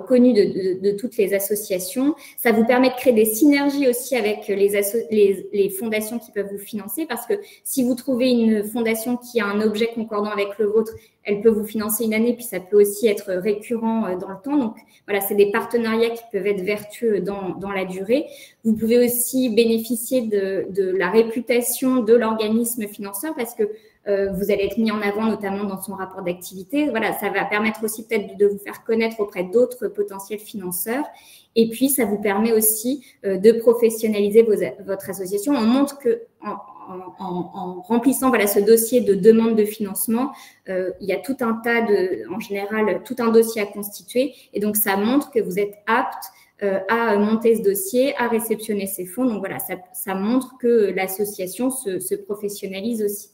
connu de toutes les associations. Ça vous permet de créer des synergies aussi avec les fondations qui peuvent vous financer, parce que si vous trouvez une fondation qui a un objet concordant avec le vôtre, elle peut vous financer une année, puis ça peut aussi être récurrent dans le temps. Donc, voilà, c'est des partenariats qui peuvent être vertueux dans la durée. Vous pouvez aussi bénéficier de la réputation de l'organisme financeur, parce que vous allez être mis en avant notamment dans son rapport d'activité. Voilà, ça va permettre aussi peut-être de vous faire connaître auprès d'autres potentiels financeurs. Et puis, ça vous permet aussi de professionnaliser votre association. On montre que en remplissant ce dossier de demande de financement, il y a tout un tas en général, tout un dossier à constituer. Et donc, ça montre que vous êtes apte à monter ce dossier, à réceptionner ces fonds. Donc, voilà, ça montre que l'association se professionnalise aussi.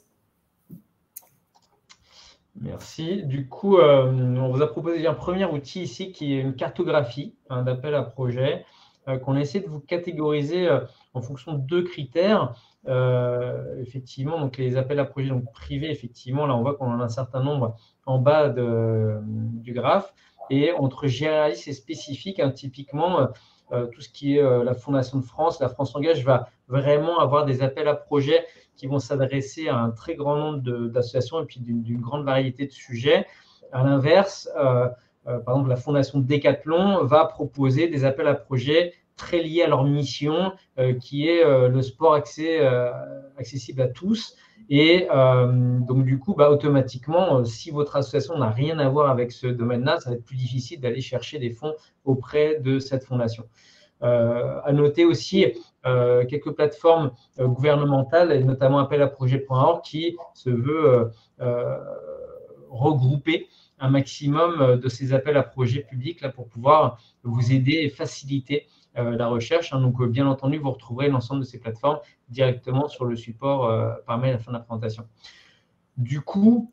Merci. Du coup, on vous a proposé un premier outil ici qui est une cartographie d'appel à projet qu'on essaie de vous catégoriser en fonction de 2 critères. Effectivement, donc les appels à projets donc privés, effectivement, là on voit qu'on en a un certain nombre en bas du graphe. Et entre généraliste et spécifique, typiquement, tout ce qui est la Fondation de France, la France Engage va vraiment avoir des appels à projets qui vont s'adresser à un très grand nombre d'associations et puis d'une grande variété de sujets. À l'inverse, par exemple, la Fondation Décathlon va proposer des appels à projets très liés à leur mission, qui est le sport accessible à tous. Et donc, du coup, automatiquement, si votre association n'a rien à voir avec ce domaine-là, ça va être plus difficile d'aller chercher des fonds auprès de cette fondation. À noter aussi quelques plateformes gouvernementales, et notamment appelaprojet.org, qui se veut regrouper un maximum de ces appels à projets publics là, pour pouvoir vous aider et faciliter la recherche. Donc, bien entendu, vous retrouverez l'ensemble de ces plateformes directement sur le support par mail à la fin de la présentation. Du coup,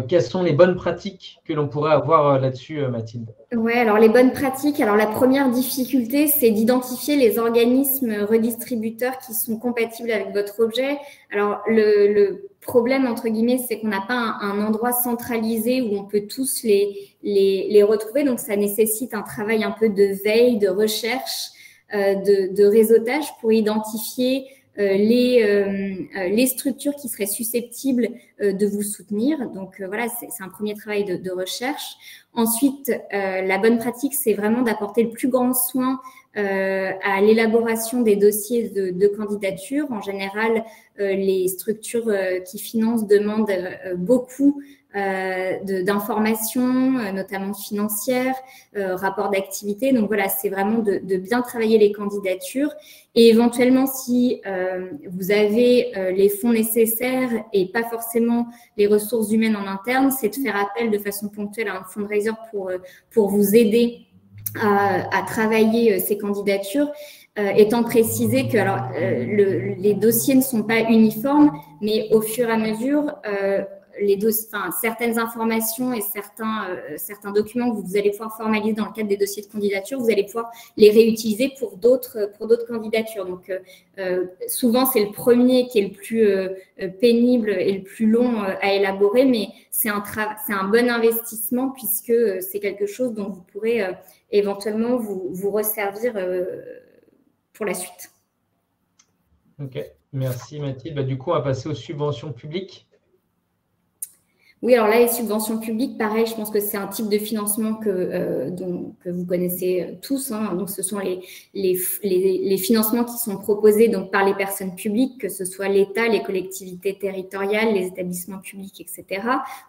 quelles sont les bonnes pratiques que l'on pourrait avoir là-dessus, Mathilde? Oui, alors les bonnes pratiques. Alors la première difficulté, c'est d'identifier les organismes redistributeurs qui sont compatibles avec votre objet. Alors le problème, entre guillemets, c'est qu'on n'a pas un endroit centralisé où on peut tous les retrouver. Donc ça nécessite un travail un peu de veille, de recherche, de réseautage pour identifier les structures qui seraient susceptibles de vous soutenir. Donc, voilà, c'est un premier travail de recherche. Ensuite, la bonne pratique, c'est vraiment d'apporter le plus grand soin à l'élaboration des dossiers de candidature. En général, les structures qui financent demandent beaucoup d'informations, notamment financières, rapports d'activité. Donc voilà, c'est vraiment de bien travailler les candidatures. Et éventuellement, si vous avez les fonds nécessaires et pas forcément les ressources humaines en interne, c'est de faire appel de façon ponctuelle à un fundraiser pour vous aider à travailler ces candidatures. Étant précisé que alors, les dossiers ne sont pas uniformes, mais au fur et à mesure, certaines informations et certains documents que vous allez pouvoir formaliser dans le cadre des dossiers de candidature, vous allez pouvoir les réutiliser pour d'autres candidatures. Donc, souvent, c'est le premier qui est le plus pénible et le plus long à élaborer, mais c'est un bon investissement puisque c'est quelque chose dont vous pourrez éventuellement vous resservir pour la suite. Ok, merci Mathilde. Du coup, on va passer aux subventions publiques. Oui, alors là, les subventions publiques, pareil, je pense que c'est un type de financement que vous connaissez tous. Donc, ce sont les financements qui sont proposés donc, par les personnes publiques, que ce soit l'État, les collectivités territoriales, les établissements publics, etc.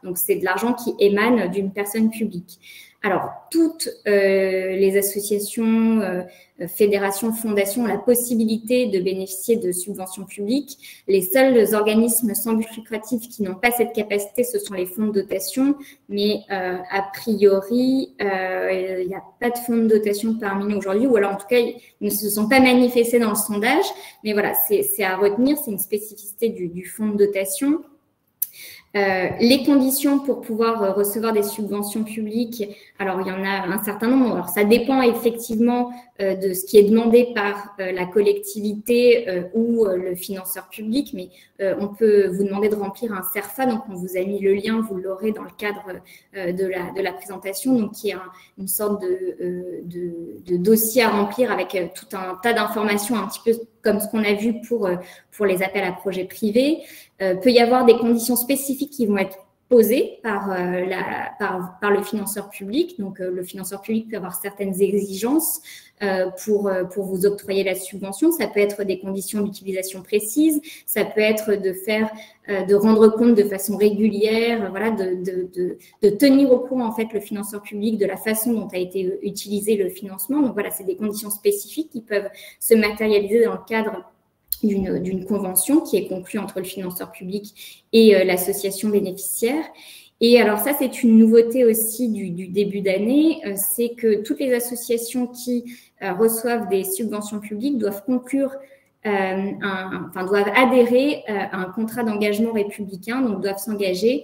Donc, c'est de l'argent qui émane d'une personne publique. Alors, toutes les associations, fédérations, fondations ont la possibilité de bénéficier de subventions publiques. Les seuls organismes sans but lucratif qui n'ont pas cette capacité, ce sont les fonds de dotation. Mais a priori, il n'y a pas de fonds de dotation parmi nous aujourd'hui, ou alors en tout cas, ils ne se sont pas manifestés dans le sondage. Mais voilà, c'est à retenir, c'est une spécificité du fonds de dotation. Les conditions pour pouvoir recevoir des subventions publiques, alors il y en a un certain nombre. Alors ça dépend effectivement de ce qui est demandé par la collectivité ou le financeur public, mais on peut vous demander de remplir un CERFA, donc on vous a mis le lien, vous l'aurez dans le cadre de la présentation, donc qui est une sorte de dossier à remplir avec tout un tas d'informations, un petit peu comme ce qu'on a vu pour les appels à projets privés. Peut y avoir des conditions spécifiques qui vont être posées par le financeur public. Donc, le financeur public peut avoir certaines exigences pour vous octroyer la subvention. Ça peut être des conditions d'utilisation précises. Ça peut être de rendre compte de façon régulière, voilà, de tenir au courant en fait le financeur public de la façon dont a été utilisé le financement. Donc voilà, c'est des conditions spécifiques qui peuvent se matérialiser dans le cadre d'une convention qui est conclue entre le financeur public et l'association bénéficiaire. Et alors ça, c'est une nouveauté aussi du début d'année, c'est que toutes les associations qui reçoivent des subventions publiques doivent conclure, doivent adhérer à un contrat d'engagement républicain, donc doivent s'engager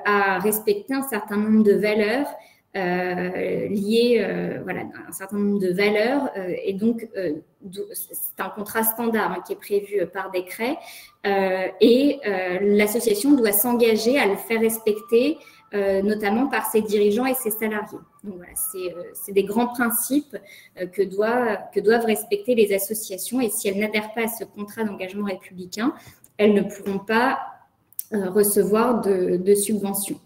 à respecter un certain nombre de valeurs liées, voilà, un certain nombre de valeurs. Et donc, c'est un contrat standard qui est prévu par décret. Et l'association doit s'engager à le faire respecter, notamment par ses dirigeants et ses salariés. Donc voilà, c'est des grands principes que doivent respecter les associations. Et si elles n'adhèrent pas à ce contrat d'engagement républicain, elles ne pourront pas recevoir de subventions.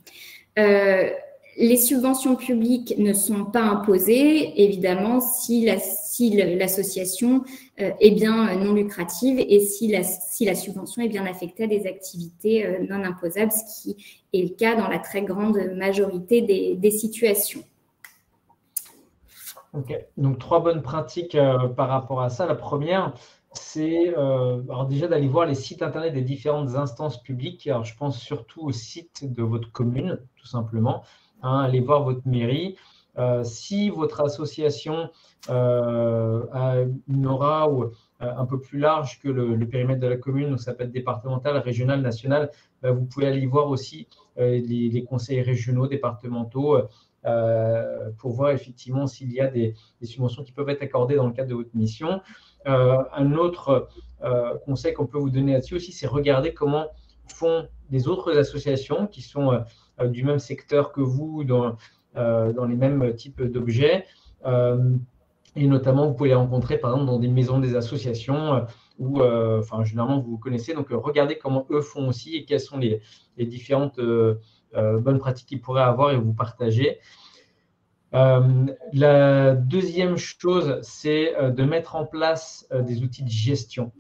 Les subventions publiques ne sont pas imposées, évidemment, si l'association est bien non lucrative et si la subvention est bien affectée à des activités non imposables, ce qui est le cas dans la très grande majorité des situations. Ok, donc 3 bonnes pratiques par rapport à ça. La première, c'est alors déjà d'aller voir les sites internet des différentes instances publiques. Alors, je pense surtout au site de votre commune, tout simplement. Allez voir votre mairie. Si votre association a une aura un peu plus large que le périmètre de la commune, donc ça peut être départemental, régional, national, vous pouvez aller voir aussi les conseils régionaux, départementaux, pour voir effectivement s'il y a des subventions qui peuvent être accordées dans le cadre de votre mission. Un autre conseil qu'on peut vous donner là-dessus aussi, c'est regarder comment font des autres associations qui sont du même secteur que vous, dans les mêmes types d'objets. Et notamment, vous pouvez les rencontrer, par exemple, dans des maisons des associations où, généralement, vous vous connaissez. Donc, regardez comment eux font aussi et quelles sont les différentes bonnes pratiques qu'ils pourraient avoir et vous partager. La deuxième chose, c'est de mettre en place des outils de gestion.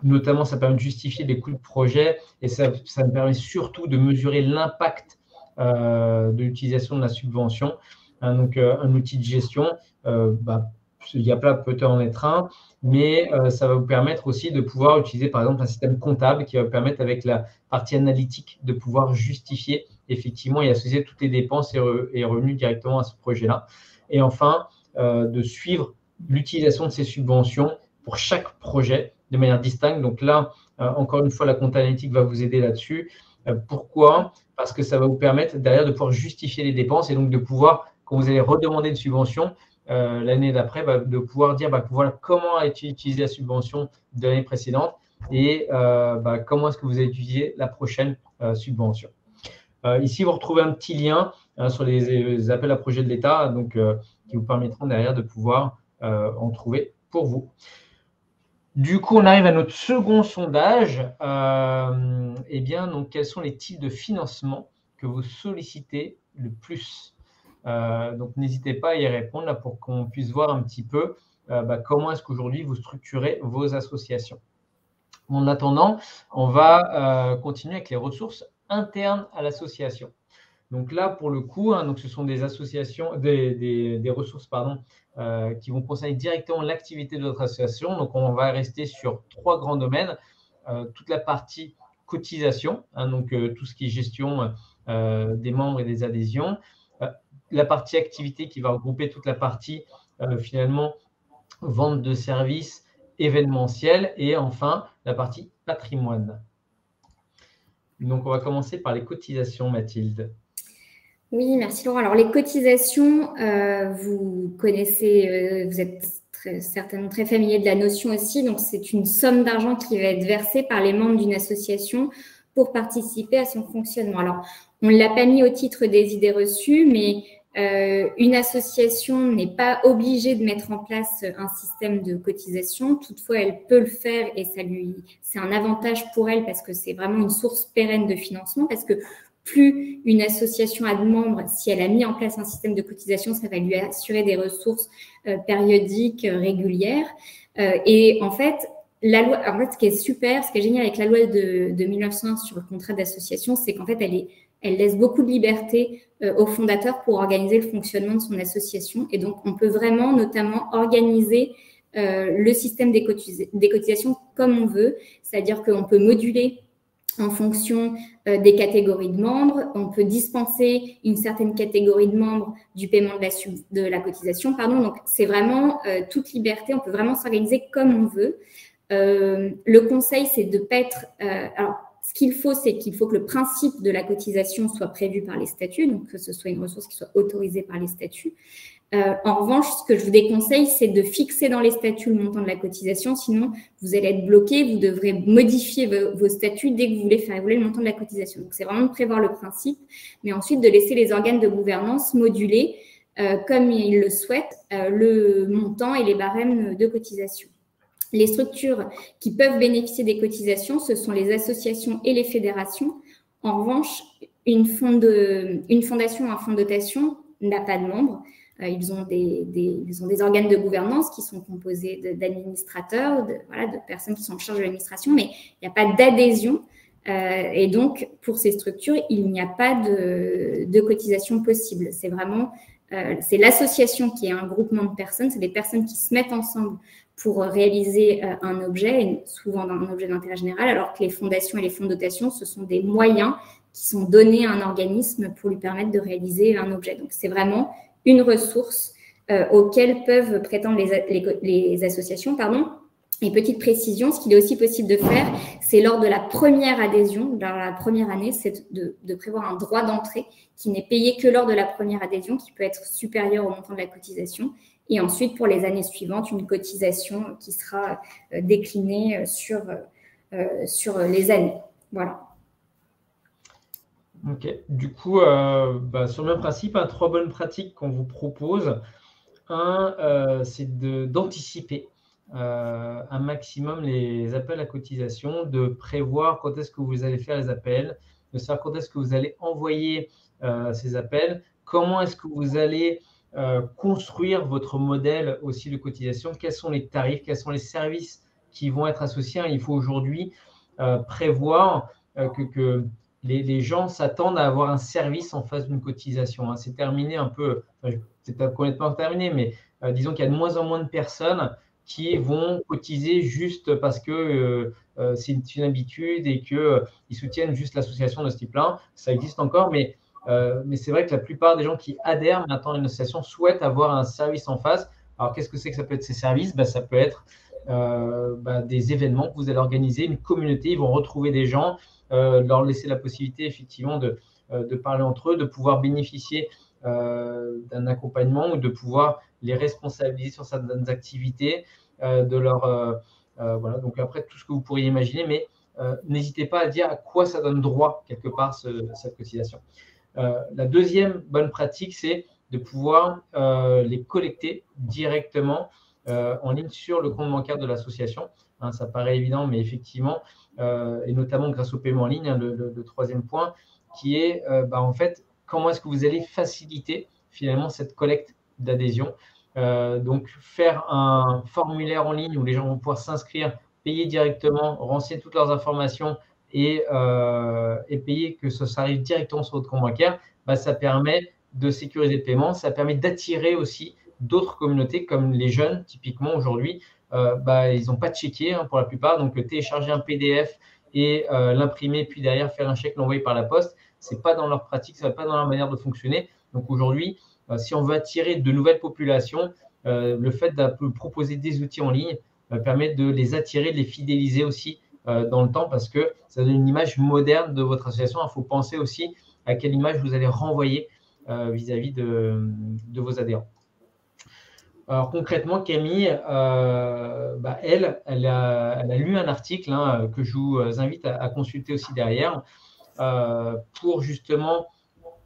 Notamment, ça permet de justifier les coûts de projet et ça me permet surtout de mesurer l'impact de l'utilisation de la subvention. Donc, un outil de gestion, il y a plein, peut en être un, mais ça va vous permettre aussi de pouvoir utiliser, par exemple, un système comptable qui va vous permettre, avec la partie analytique, de pouvoir justifier effectivement et associer toutes les dépenses et revenus directement à ce projet-là. Et enfin, de suivre l'utilisation de ces subventions pour chaque projet de manière distincte. Donc là, encore une fois, la compta analytique va vous aider là-dessus. Pourquoi ? Parce que ça va vous permettre derrière de pouvoir justifier les dépenses et donc de pouvoir, quand vous allez redemander une subvention l'année d'après, de pouvoir dire voilà, comment a été utilisée la subvention de l'année précédente et comment est-ce que vous avez utilisé la prochaine subvention. Ici, vous retrouvez un petit lien sur les appels à projets de l'État, qui vous permettront derrière de pouvoir en trouver pour vous. Du coup, on arrive à notre second sondage. Donc, quels sont les types de financement que vous sollicitez le plus ? Donc, n'hésitez pas à y répondre là, pour qu'on puisse voir un petit peu comment est-ce qu'aujourd'hui vous structurez vos associations. En attendant, on va continuer avec les ressources internes à l'association. Donc là, pour le coup, donc ce sont des associations, des ressources qui vont concerner directement l'activité de votre association. Donc, on va rester sur 3 grands domaines. Toute la partie cotisation, donc tout ce qui est gestion des membres et des adhésions. La partie activité qui va regrouper toute la partie, finalement, vente de services événementiels. Et enfin, la partie patrimoine. Donc, on va commencer par les cotisations, Mathilde. Oui, merci Laurent. Alors, les cotisations, vous connaissez, vous êtes certainement très familier de la notion aussi. Donc, c'est une somme d'argent qui va être versée par les membres d'une association pour participer à son fonctionnement. Alors, on ne l'a pas mis au titre des idées reçues, mais une association n'est pas obligée de mettre en place un système de cotisation. Toutefois, elle peut le faire et c'est un avantage pour elle parce que c'est vraiment une source pérenne de financement, parce que plus une association a de membres, si elle a mis en place un système de cotisation, ça va lui assurer des ressources périodiques, régulières. Et en fait, la loi, ce qui est super, ce qui est génial avec la loi de 1901 sur le contrat d'association, c'est qu'en fait, elle laisse beaucoup de liberté aux fondateurs pour organiser le fonctionnement de son association. Et donc, on peut vraiment, notamment, organiser le système des cotisations comme on veut. C'est-à-dire qu'on peut moduler en fonction des catégories de membres. On peut dispenser une certaine catégorie de membres du paiement de la cotisation. Donc, c'est vraiment toute liberté. On peut vraiment s'organiser comme on veut. Le conseil, c'est de ne pas être… alors, ce qu'il faut, c'est qu'il faut que le principe de la cotisation soit prévu par les statuts, donc que ce soit une ressource qui soit autorisée par les statuts. En revanche, ce que je vous déconseille, c'est de fixer dans les statuts le montant de la cotisation, sinon vous allez être bloqué, vous devrez modifier vos statuts dès que vous voulez faire évoluer le montant de la cotisation. Donc, c'est vraiment de prévoir le principe, mais ensuite de laisser les organes de gouvernance moduler, comme ils le souhaitent, le montant et les barèmes de cotisation. Les structures qui peuvent bénéficier des cotisations, ce sont les associations et les fédérations. En revanche, une fondation ou un fonds de dotation n'a pas de membres. Ils ont des organes de gouvernance qui sont composés d'administrateurs, de personnes qui sont en charge de l'administration, mais il n'y a pas d'adhésion. Et donc, pour ces structures, il n'y a pas de cotisation possible. C'est vraiment c'est l'association qui est un groupement de personnes, c'est des personnes qui se mettent ensemble pour réaliser un objet, et souvent un objet d'intérêt général, alors que les fondations et les fonds de dotation, ce sont des moyens qui sont donnés à un organisme pour lui permettre de réaliser un objet. Donc, c'est vraiment une ressource auxquelles peuvent prétendre les associations. Et petite précision, ce qu'il est aussi possible de faire, c'est lors de la première adhésion, dans la première année, c'est de prévoir un droit d'entrée qui n'est payé que lors de la première adhésion, qui peut être supérieur au montant de la cotisation. Et ensuite, pour les années suivantes, une cotisation qui sera déclinée sur les années. Voilà. Ok. Du coup, sur le même principe, 3 bonnes pratiques qu'on vous propose. C'est d'anticiper un maximum les appels à cotisation, de prévoir quand est-ce que vous allez faire les appels, de savoir quand est-ce que vous allez envoyer ces appels, comment est-ce que vous allez construire votre modèle aussi de cotisation, quels sont les tarifs, quels sont les services qui vont être associés. Il faut aujourd'hui prévoir que les gens s'attendent à avoir un service en face d'une cotisation. C'est terminé un peu, c'est peut-être complètement terminé, mais disons qu'il y a de moins en moins de personnes qui vont cotiser juste parce que c'est une habitude et qu'ils soutiennent juste l'association de ce type-là. Ça existe encore, mais c'est vrai que la plupart des gens qui adhèrent maintenant à une association souhaitent avoir un service en face. Alors, qu'est-ce que c'est que ça peut être ces services? Ça peut être des événements que vous allez organiser, une communauté, ils vont retrouver des gens, leur laisser la possibilité effectivement de parler entre eux, de pouvoir bénéficier d'un accompagnement ou de pouvoir les responsabiliser sur certaines activités, voilà. Donc après, tout ce que vous pourriez imaginer, mais n'hésitez pas à dire à quoi ça donne droit quelque part cette cotisation. La deuxième bonne pratique, c'est de pouvoir les collecter directement en ligne sur le compte bancaire de l'association. Ça paraît évident, mais effectivement, et notamment grâce au paiement en ligne, le troisième point, qui est en fait, comment est-ce que vous allez faciliter finalement cette collecte d'adhésion. Donc, faire un formulaire en ligne où les gens vont pouvoir s'inscrire, payer directement, renseigner toutes leurs informations et payer, que ça arrive directement sur votre compte bancaire, ça permet de sécuriser le paiement, ça permet d'attirer aussi d'autres communautés comme les jeunes, typiquement aujourd'hui, ils n'ont pas de chéquier pour la plupart, donc télécharger un PDF et l'imprimer, puis derrière faire un chèque, l'envoyer par la poste, ce n'est pas dans leur pratique, ce n'est pas dans leur manière de fonctionner. Donc aujourd'hui, si on veut attirer de nouvelles populations, le fait de proposer des outils en ligne permet de les attirer, de les fidéliser aussi dans le temps, parce que ça donne une image moderne de votre association. Il faut penser aussi à quelle image vous allez renvoyer vis-à-vis de vos adhérents. Alors concrètement, Camille, elle a lu un article que je vous invite à consulter aussi derrière pour justement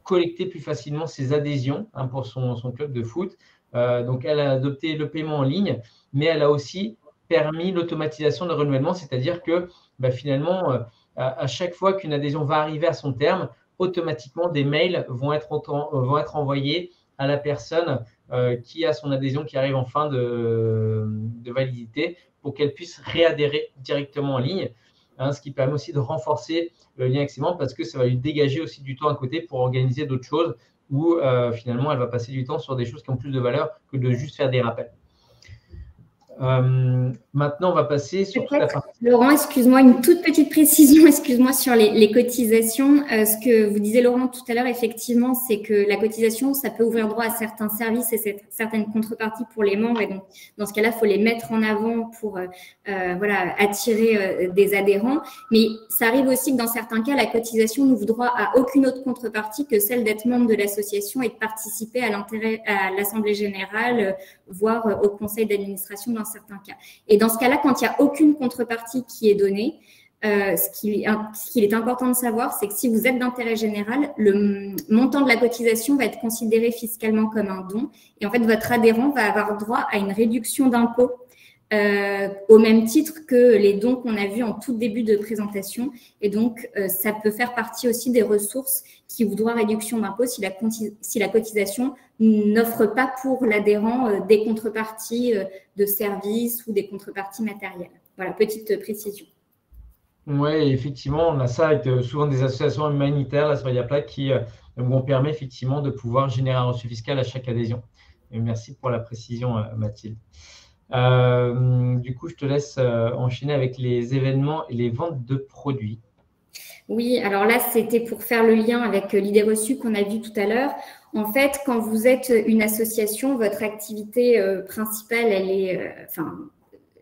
collecter plus facilement ses adhésions pour son club de foot. Donc, elle a adopté le paiement en ligne, mais elle a aussi permis l'automatisation de renouvellement, c'est-à-dire que finalement, à chaque fois qu'une adhésion va arriver à son terme, automatiquement, des mails vont être envoyés à la personne qui a son adhésion qui arrive en fin de validité pour qu'elle puisse réadhérer directement en ligne. Ce qui permet aussi de renforcer le lien avec ses membres parce que ça va lui dégager aussi du temps à côté pour organiser d'autres choses où finalement elle va passer du temps sur des choses qui ont plus de valeur que de juste faire des rappels. Maintenant, on va passer sur toute la partie. Laurent, excuse-moi, une toute petite précision, excuse-moi, sur les cotisations. Ce que vous disiez, Laurent, tout à l'heure, effectivement, c'est que la cotisation, ça peut ouvrir droit à certains services et certaines contreparties pour les membres. Et donc, dans ce cas-là, il faut les mettre en avant pour voilà, attirer des adhérents. Mais ça arrive aussi que dans certains cas, la cotisation n'ouvre droit à aucune autre contrepartie que celle d'être membre de l'association et de participer à l'Assemblée générale, voire au conseil d'administration dans certains cas. Et dans ce cas-là, quand il n'y a aucune contrepartie qui est donnée, ce qu'il est important de savoir, c'est que si vous êtes d'intérêt général, le montant de la cotisation va être considéré fiscalement comme un don. Et en fait, votre adhérent va avoir droit à une réduction d'impôt au même titre que les dons qu'on a vus en tout début de présentation. Et donc, ça peut faire partie aussi des ressources qui ouvrent droit à réduction d'impôt si la cotisation n'offre pas pour l'adhérent des contreparties de services ou des contreparties matérielles. Voilà, petite précision. Oui, effectivement, on a ça avec souvent des associations humanitaires, la Soria Plaque, qui vont permettre effectivement de pouvoir générer un reçu fiscal à chaque adhésion. Et merci pour la précision, Mathilde. Du coup, je te laisse enchaîner avec les événements et les ventes de produits. Oui, alors là, c'était pour faire le lien avec l'idée reçue qu'on a vue tout à l'heure. En fait, quand vous êtes une association, votre activité principale, elle est,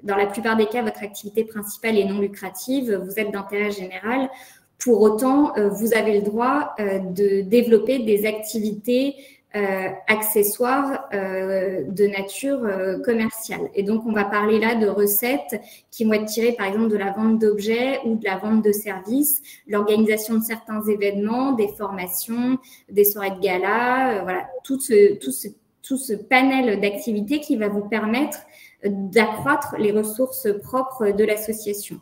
dans la plupart des cas, votre activité principale est non lucrative, vous êtes d'intérêt général. Pour autant, vous avez le droit de développer des activités accessoires de nature commerciale. Et donc, on va parler là de recettes qui vont être tirées, par exemple, de la vente d'objets ou de la vente de services, l'organisation de certains événements, des formations, des soirées de gala, voilà, tout ce panel d'activités qui va vous permettre d'accroître les ressources propres de l'association.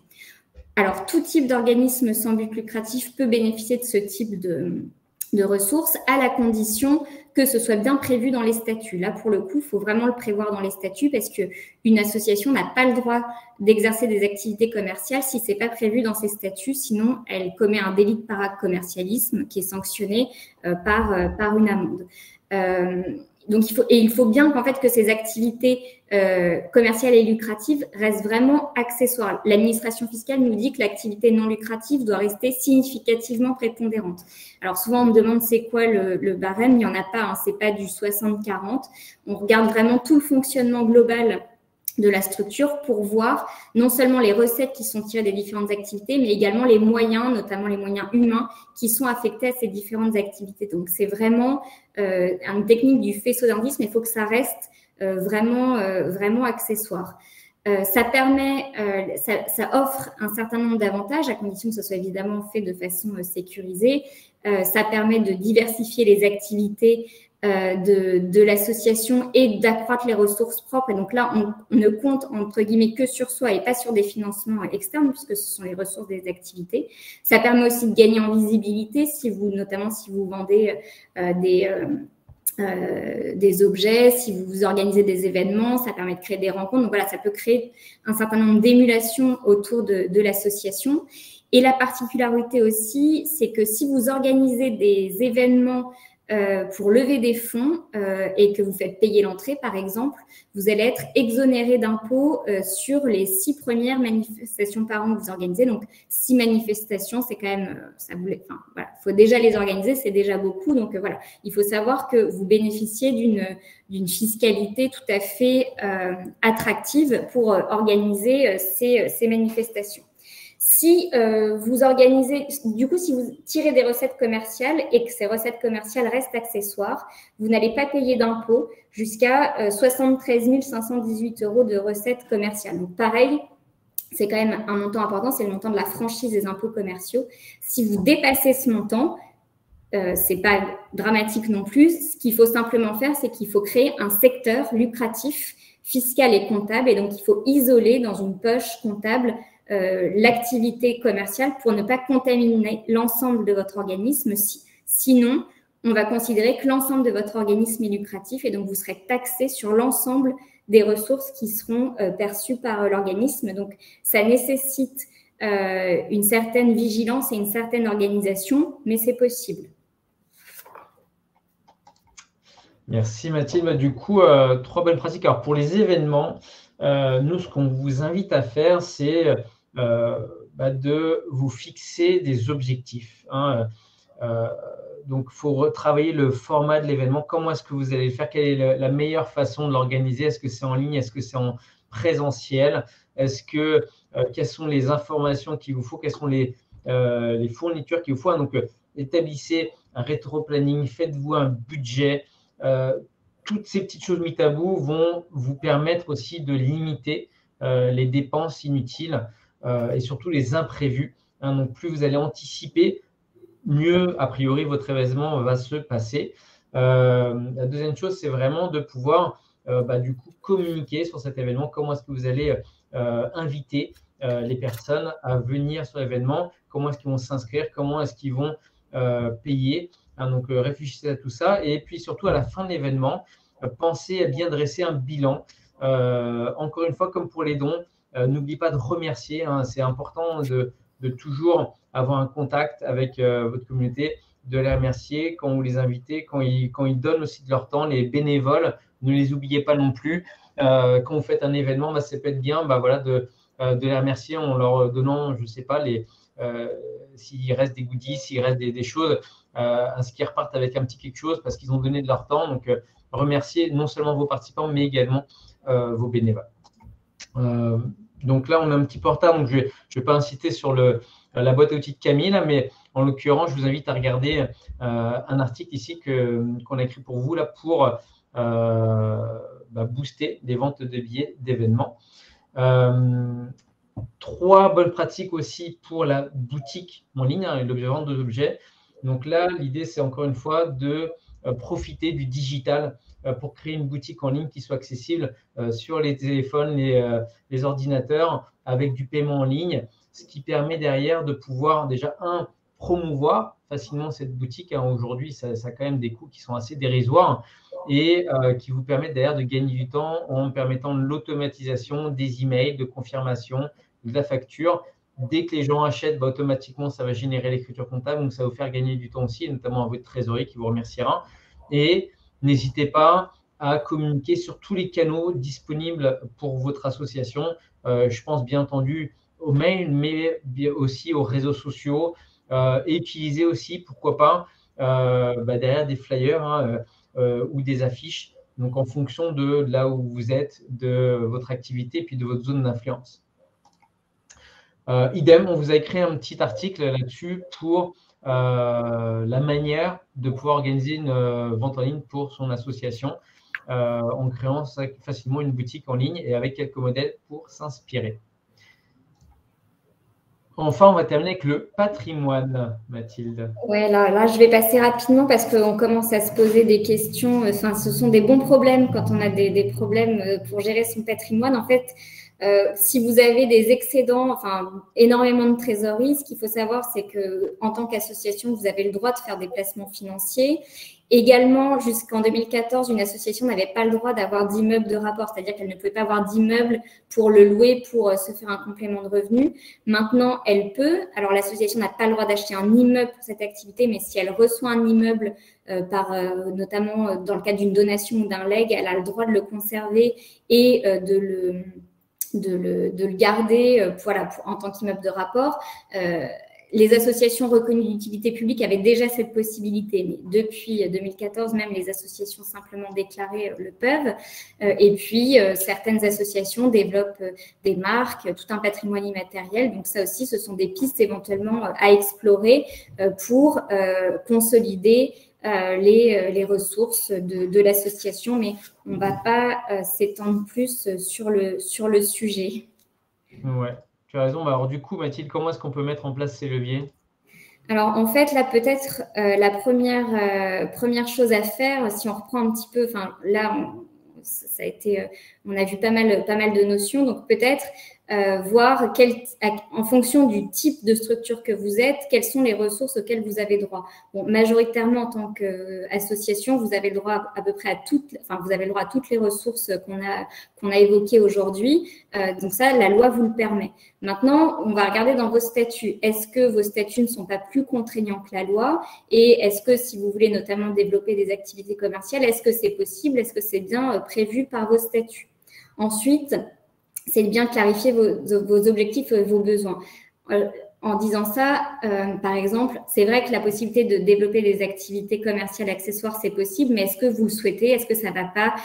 Alors, tout type d'organisme sans but lucratif peut bénéficier de ce type de ressources à la condition que ce soit bien prévu dans les statuts. Là, pour le coup, il faut vraiment le prévoir dans les statuts parce qu'une association n'a pas le droit d'exercer des activités commerciales si ce n'est pas prévu dans ses statuts. Sinon, elle commet un délit de paracommercialisme qui est sanctionné par une amende. Donc, il faut bien qu'en fait que ces activités commerciales et lucratives restent vraiment accessoires. L'administration fiscale nous dit que l'activité non lucrative doit rester significativement prépondérante. Alors souvent on me demande c'est quoi le barème, il n'y en a pas, hein, c'est pas du 60-40. On regarde vraiment tout le fonctionnement global de la structure pour voir non seulement les recettes qui sont tirées des différentes activités, mais également les moyens, notamment les moyens humains qui sont affectés à ces différentes activités. Donc, c'est vraiment une technique du faisceau d'indices, mais il faut que ça reste vraiment accessoire. Ça permet, ça offre un certain nombre d'avantages, à condition que ce soit évidemment fait de façon sécurisée. Ça permet de diversifier les activités de l'association et d'accroître les ressources propres. Et donc là, on ne compte entre guillemets que sur soi et pas sur des financements externes puisque ce sont les ressources des activités. Ça permet aussi de gagner en visibilité, notamment si vous vendez des objets, si vous organisez des événements, ça permet de créer des rencontres. Donc voilà, ça peut créer un certain nombre d'émulations autour de l'association. Et la particularité aussi, c'est que si vous organisez des événements pour lever des fonds et que vous faites payer l'entrée, par exemple, vous allez être exonéré d'impôts sur les 6 premières manifestations par an que vous organisez. Donc, 6 manifestations, c'est quand même, voilà, faut déjà les organiser, c'est déjà beaucoup. Donc, voilà, il faut savoir que vous bénéficiez d'une fiscalité tout à fait attractive pour organiser ces manifestations. Si vous organisez, du coup, si vous tirez des recettes commerciales et que ces recettes commerciales restent accessoires, vous n'allez pas payer d'impôts jusqu'à 73 518 € de recettes commerciales. Donc, pareil, c'est quand même un montant important, c'est le montant de la franchise des impôts commerciaux. Si vous dépassez ce montant, c'est pas dramatique non plus. Ce qu'il faut simplement faire, c'est qu'il faut créer un secteur lucratif, fiscal et comptable. Et donc, il faut isoler dans une poche comptable l'activité commerciale pour ne pas contaminer l'ensemble de votre organisme. Sinon, on va considérer que l'ensemble de votre organisme est lucratif et donc vous serez taxé sur l'ensemble des ressources qui seront perçues par l'organisme. Donc, ça nécessite une certaine vigilance et une certaine organisation, mais c'est possible. Merci Mathilde. Du coup, 3 bonnes pratiques. Alors pour les événements, nous, ce qu'on vous invite à faire, c'est de vous fixer des objectifs, hein. Donc, il faut retravailler le format de l'événement. Comment est-ce que vous allez le faire? Quelle est la meilleure façon de l'organiser? Est-ce que c'est en ligne? Est-ce que c'est en présentiel? Quelles sont les informations qu'il vous faut? Quelles sont les fournitures qu'il vous faut? Donc, établissez un rétro-planning, faites-vous un budget. Toutes ces petites choses mises à bout vont vous permettre aussi de limiter les dépenses inutiles et surtout les imprévus, hein. Donc, plus vous allez anticiper, mieux, a priori, votre événement va se passer. La deuxième chose, c'est vraiment de pouvoir du coup communiquer sur cet événement. Comment est-ce que vous allez inviter les personnes à venir sur l'événement? Comment est-ce qu'ils vont s'inscrire? Comment est-ce qu'ils vont payer, hein? Donc, réfléchissez à tout ça. Et puis, surtout, à la fin de l'événement, pensez à bien dresser un bilan. Encore une fois, comme pour les dons, n'oubliez pas de remercier, hein. C'est important de toujours avoir un contact avec votre communauté, de les remercier quand vous les invitez, quand ils donnent aussi de leur temps, les bénévoles, ne les oubliez pas non plus. Quand vous faites un événement, ça peut être bien de les remercier en leur donnant, je ne sais pas, s'il reste des goodies, s'il reste des choses, à ce qu'ils repartent avec un petit quelque chose parce qu'ils ont donné de leur temps. Donc, remercier non seulement vos participants, mais également vos bénévoles. Donc là, on a un petit peu en retard, donc je ne vais pas inciter sur la boîte à outils de Camille, mais en l'occurrence, je vous invite à regarder un article ici qu'on a écrit pour vous là, pour booster des ventes de billets d'événements. 3 bonnes pratiques aussi pour la boutique en ligne, hein, l'objet vente d'objets. Donc là, l'idée, c'est encore une fois de profiter du digital pour créer une boutique en ligne qui soit accessible sur les téléphones, les ordinateurs, avec du paiement en ligne, ce qui permet derrière de pouvoir déjà, promouvoir facilement cette boutique, hein. Aujourd'hui, ça a quand même des coûts qui sont assez dérisoires et qui vous permettent derrière de gagner du temps en permettant l'automatisation des emails, de confirmation, de la facture. Dès que les gens achètent, automatiquement, ça va générer l'écriture comptable. Donc, ça va vous faire gagner du temps aussi, notamment à votre trésorerie qui vous remerciera. Et n'hésitez pas à communiquer sur tous les canaux disponibles pour votre association. Je pense bien entendu aux mails, mais aussi aux réseaux sociaux. Et utilisez aussi, pourquoi pas, derrière des flyers, hein, ou des affiches, donc en fonction de là où vous êtes, de votre activité, puis de votre zone d'influence. Idem, on vous a écrit un petit article là-dessus pour la manière de pouvoir organiser une vente en ligne pour son association en créant facilement une boutique en ligne et avec quelques modèles pour s'inspirer. Enfin, on va terminer avec le patrimoine, Mathilde. Ouais, là, je vais passer rapidement parce qu'on commence à se poser des questions. Enfin, ce sont des bons problèmes quand on a des problèmes pour gérer son patrimoine. En fait, si vous avez des excédents, enfin énormément de trésorerie, ce qu'il faut savoir, c'est que en tant qu'association, vous avez le droit de faire des placements financiers. Également, jusqu'en 2014, une association n'avait pas le droit d'avoir d'immeuble de rapport, c'est-à-dire qu'elle ne pouvait pas avoir d'immeuble pour le louer, pour se faire un complément de revenu. Maintenant, elle peut. Alors, l'association n'a pas le droit d'acheter un immeuble pour cette activité, mais si elle reçoit un immeuble, notamment dans le cadre d'une donation ou d'un legs, elle a le droit de le conserver et de le garder en tant qu'immeuble de rapport. Les associations reconnues d'utilité publique avaient déjà cette possibilité, mais depuis 2014, même les associations simplement déclarées le peuvent. Et puis, certaines associations développent des marques, tout un patrimoine immatériel. Donc, ça aussi, ce sont des pistes éventuellement à explorer pour consolider les ressources de l'association, mais on ne va pas s'étendre plus sur le sujet. Ouais, tu as raison. Alors, du coup, Mathilde, comment est-ce qu'on peut mettre en place ces leviers? Alors, en fait, là, peut-être la première chose à faire, si on reprend un petit peu, enfin, là, ça a été, on a vu pas mal de notions, donc peut-être voir en fonction du type de structure que vous êtes, quelles sont les ressources auxquelles vous avez droit. Bon, majoritairement, en tant qu'association, vous avez le droit à peu près à vous avez le droit à toutes les ressources qu'on a évoquées aujourd'hui. Donc ça, la loi vous le permet. Maintenant, on va regarder dans vos statuts. Est-ce que vos statuts ne sont pas plus contraignants que la loi? Et est-ce que si vous voulez notamment développer des activités commerciales, est-ce que c'est possible? Est-ce que c'est bien prévu par vos statuts? Ensuite, c'est de bien clarifier vos objectifs et vos besoins. En disant ça, par exemple, c'est vrai que la possibilité de développer des activités commerciales accessoires, c'est possible, mais est-ce que vous le souhaitez? Est-ce que ça ne va pas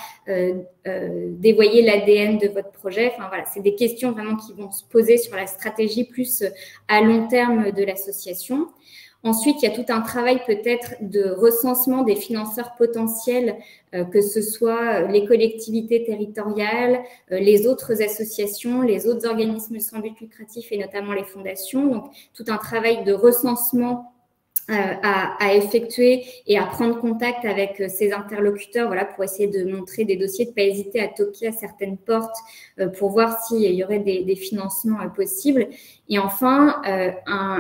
dévoyer l'ADN de votre projet? Enfin, voilà, c'est des questions vraiment qui vont se poser sur la stratégie plus à long terme de l'association. Ensuite, il y a tout un travail peut-être de recensement des financeurs potentiels, que ce soit les collectivités territoriales, les autres associations, les autres organismes sans but lucratif et notamment les fondations. Donc, tout un travail de recensement à effectuer et à prendre contact avec ces interlocuteurs, voilà, pour essayer de montrer des dossiers, de ne pas hésiter à toquer à certaines portes pour voir s'il y aurait des financements possibles. Et enfin,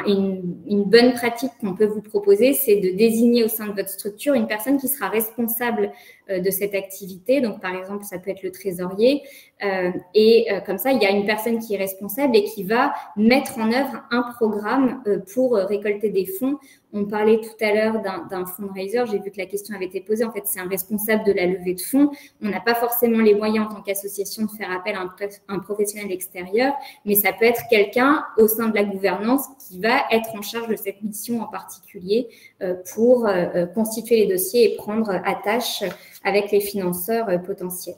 une bonne pratique qu'on peut vous proposer, c'est de désigner au sein de votre structure une personne qui sera responsable de cette activité. Donc, par exemple, ça peut être le trésorier. Comme ça, il y a une personne qui est responsable et qui va mettre en œuvre un programme pour récolter des fonds. On parlait tout à l'heure d'un fundraiser. J'ai vu que la question avait été posée. En fait, c'est un responsable de la levée de fonds. On n'a pas forcément les moyens en tant qu'association de faire appel à un professionnel extérieur, mais ça peut être quelqu'un au sein de la gouvernance qui va être en charge de cette mission en particulier pour constituer les dossiers et prendre attache avec les financeurs potentiels.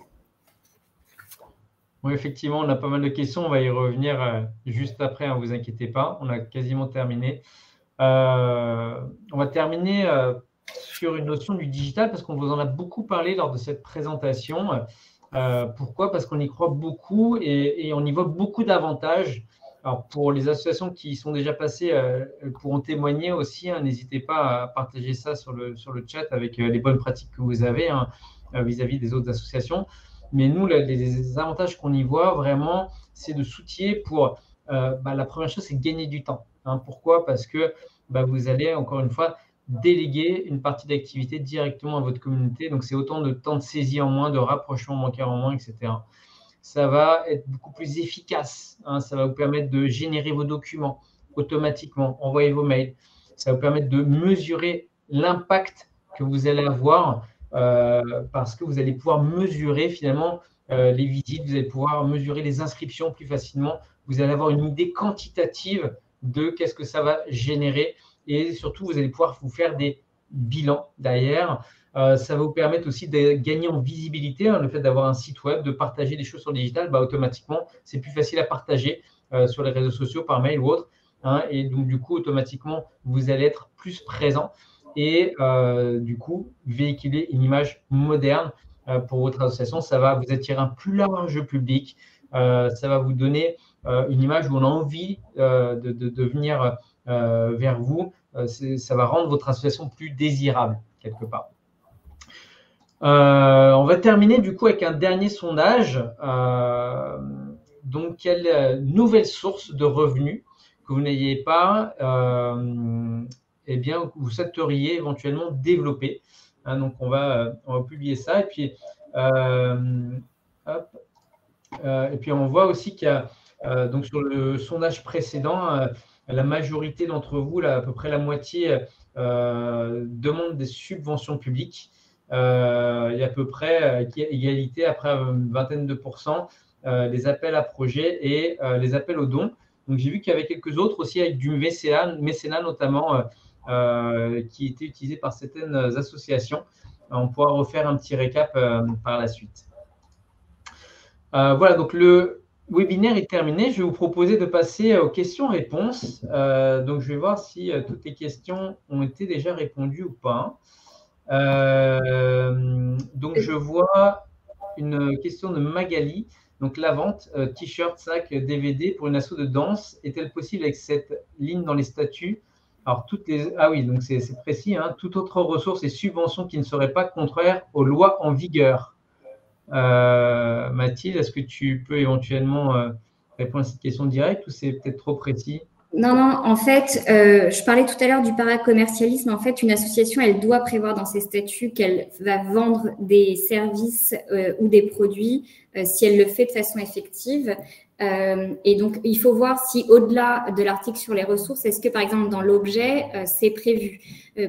Oui, effectivement, on a pas mal de questions. On va y revenir juste après, ne vous inquiétez pas. On a quasiment terminé. On va terminer sur une notion du digital parce qu'on vous en a beaucoup parlé lors de cette présentation. Pourquoi? Parce qu'on y croit beaucoup et on y voit beaucoup d'avantages. Alors, pour les associations qui sont déjà passées, elles pourront témoigner aussi. N'hésitez pas à partager ça sur le chat avec les bonnes pratiques que vous avez vis-à-vis des autres associations. Mais nous, les avantages qu'on y voit vraiment, c'est de s'outiller pour… la première chose, c'est gagner du temps. Pourquoi? Parce que vous allez, encore une fois, déléguer une partie d'activité directement à votre communauté. Donc, c'est autant de temps de saisie en moins, de rapprochement bancaire en moins, etc. Ça va être beaucoup plus efficace. Ça va vous permettre de générer vos documents automatiquement, envoyer vos mails. Ça va vous permettre de mesurer l'impact que vous allez avoir parce que vous allez pouvoir mesurer finalement les visites, vous allez pouvoir mesurer les inscriptions plus facilement. Vous allez avoir une idée quantitative de qu'est-ce que ça va générer et surtout, vous allez pouvoir vous faire des bilans derrière. Ça va vous permettre aussi de gagner en visibilité, le fait d'avoir un site web, de partager des choses sur le digital, automatiquement, c'est plus facile à partager sur les réseaux sociaux, par mail ou autre. Et donc, du coup, automatiquement, vous allez être plus présent et du coup, véhiculer une image moderne pour votre association. Ça va vous attirer un plus large public. Ça va vous donner une image où on a envie de venir vers vous. Ça va rendre votre association plus désirable, quelque part. On va terminer du coup avec un dernier sondage. Donc, quelle nouvelle source de revenus que vous n'ayez pas, eh bien, vous souhaiteriez éventuellement développer. Donc, on va publier ça. Et puis, et puis on voit aussi qu'il y a, donc sur le sondage précédent, la majorité d'entre vous, là, à peu près la moitié, demandent des subventions publiques. Il y a à peu près égalité, après une vingtaine de pourcents, les appels à projets et les appels aux dons. Donc, j'ai vu qu'il y avait quelques autres aussi avec du mécénat notamment, qui était utilisé par certaines associations. On pourra refaire un petit récap par la suite. Voilà, donc le webinaire est terminé. Je vais vous proposer de passer aux questions-réponses. Donc, je vais voir si toutes les questions ont été déjà répondues ou pas. Donc, je vois une question de Magali. Donc, la vente, t-shirt, sac, DVD pour une asso de danse, est-elle possible avec cette ligne dans les statuts? Alors, ah oui, donc c'est précis. Toute autre ressource et subvention qui ne serait pas contraire aux lois en vigueur. Mathilde, est-ce que tu peux éventuellement répondre à cette question directe ou c'est peut-être trop précis? Non, non, en fait, je parlais tout à l'heure du paracommercialisme. En fait, une association, elle doit prévoir dans ses statuts qu'elle va vendre des services ou des produits si elle le fait de façon effective. Et donc, il faut voir si au-delà de l'article sur les ressources, est-ce que, par exemple, dans l'objet, c'est prévu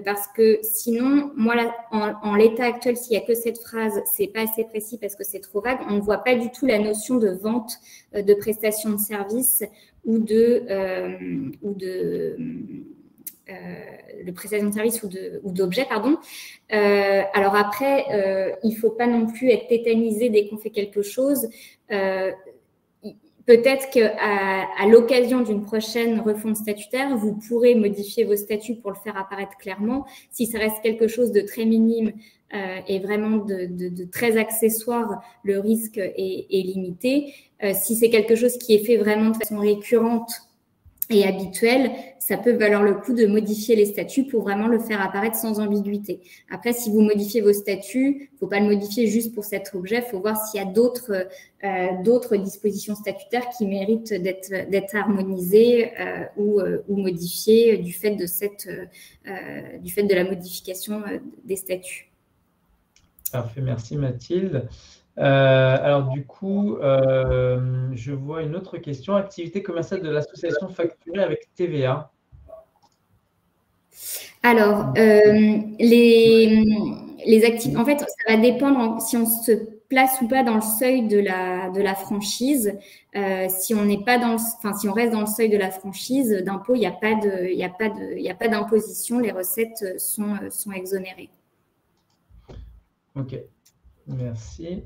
parce que sinon, moi, là, en l'état actuel, s'il n'y a que cette phrase, c'est pas assez précis parce que c'est trop vague. On ne voit pas du tout la notion de vente de prestation de services ou de prestation de service ou d'objets, pardon. Alors après, il ne faut pas non plus être tétanisé dès qu'on fait quelque chose. Peut-être qu'à l'occasion d'une prochaine refonte statutaire, vous pourrez modifier vos statuts pour le faire apparaître clairement. Si ça reste quelque chose de très minime et vraiment de très accessoire, le risque est limité. Si c'est quelque chose qui est fait vraiment de façon récurrente et habituelle, ça peut valoir le coup de modifier les statuts pour vraiment le faire apparaître sans ambiguïté. Après, si vous modifiez vos statuts, il ne faut pas le modifier juste pour cet objet, il faut voir s'il y a d'autres dispositions statutaires qui méritent d'être harmonisées ou modifiées du fait de la modification des statuts. Parfait, merci Mathilde. Alors du coup, je vois une autre question. Activité commerciale de l'association facturée avec TVA. Alors, les activités, en fait, ça va dépendre si on se place ou pas dans le seuil de la franchise. Si on n'est pas si on reste dans le seuil de la franchise d'impôt, il n'y a pas d'imposition. Les recettes sont exonérées. Ok, merci.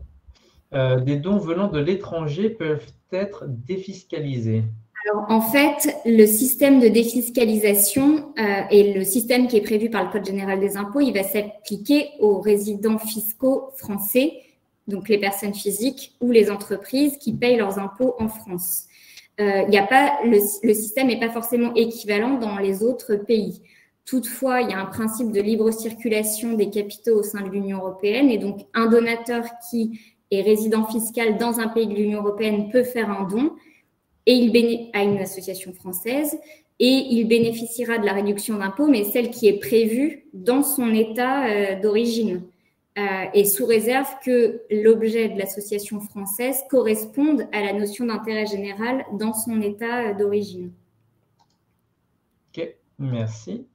Des dons venant de l'étranger peuvent être défiscalisés. Alors, en fait, le système de défiscalisation et le système qui est prévu par le Code général des impôts, il va s'appliquer aux résidents fiscaux français, donc les personnes physiques ou les entreprises qui payent leurs impôts en France. Le système n'est pas forcément équivalent dans les autres pays. Toutefois, il y a un principe de libre circulation des capitaux au sein de l'Union européenne et donc un donateur qui est résident fiscal dans un pays de l'Union européenne peut faire un don et à une association française et il bénéficiera de la réduction d'impôt, mais celle qui est prévue dans son état d'origine et sous réserve que l'objet de l'association française corresponde à la notion d'intérêt général dans son état d'origine. Ok, merci.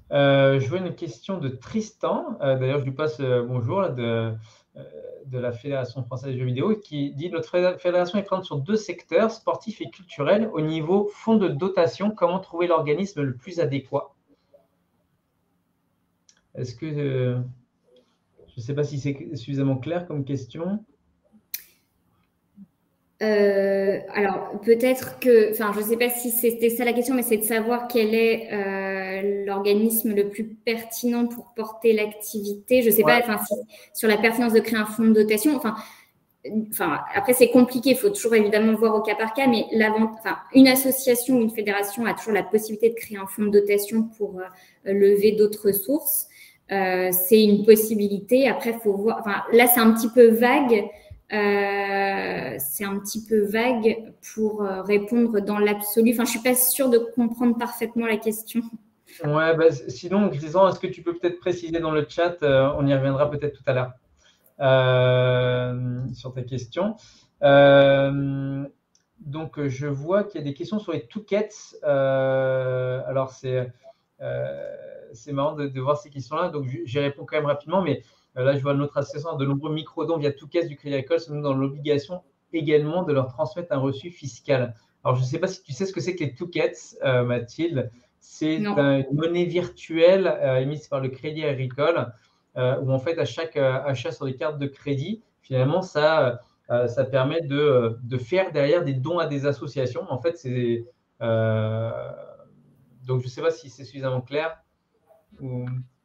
Je vois une question de Tristan. D'ailleurs, je lui passe bonjour là, de la Fédération française des jeux vidéo qui dit: notre fédération est présente sur 2 secteurs, sportifs et culturels. Au niveau fonds de dotation, comment trouver l'organisme le plus adéquat? Est-ce que je ne sais pas si c'est suffisamment clair comme question. Alors, peut-être que, je ne sais pas si c'était ça la question, mais c'est de savoir quel est l'organisme le plus pertinent pour porter l'activité. Je ne sais pas si, sur la pertinence de créer un fonds de dotation. Après, c'est compliqué, il faut toujours évidemment voir au cas par cas, mais une association ou une fédération a toujours la possibilité de créer un fonds de dotation pour lever d'autres ressources. C'est une possibilité. Après, il faut voir. Là, c'est un petit peu vague. C'est un petit peu vague pour répondre dans l'absolu. Je ne suis pas sûre de comprendre parfaitement la question. Ouais, sinon, Grisant, est-ce que tu peux peut-être préciser dans le chat, on y reviendra peut-être tout à l'heure sur ta question. Donc, je vois qu'il y a des questions sur les toolkits. Alors, c'est marrant de voir ces questions-là. Donc, j'y réponds quand même rapidement, mais là, je vois notre association de nombreux micro-dons via toolkits du Crédit Agricole sont dans l'obligation également de leur transmettre un reçu fiscal. Alors, je ne sais pas si tu sais ce que c'est que les toolkits, Mathilde. C'est une monnaie virtuelle émise par le Crédit Agricole où en fait, à chaque achat sur des cartes de crédit, finalement, ça permet de faire derrière des dons à des associations. En fait, c'est donc je ne sais pas si c'est suffisamment clair.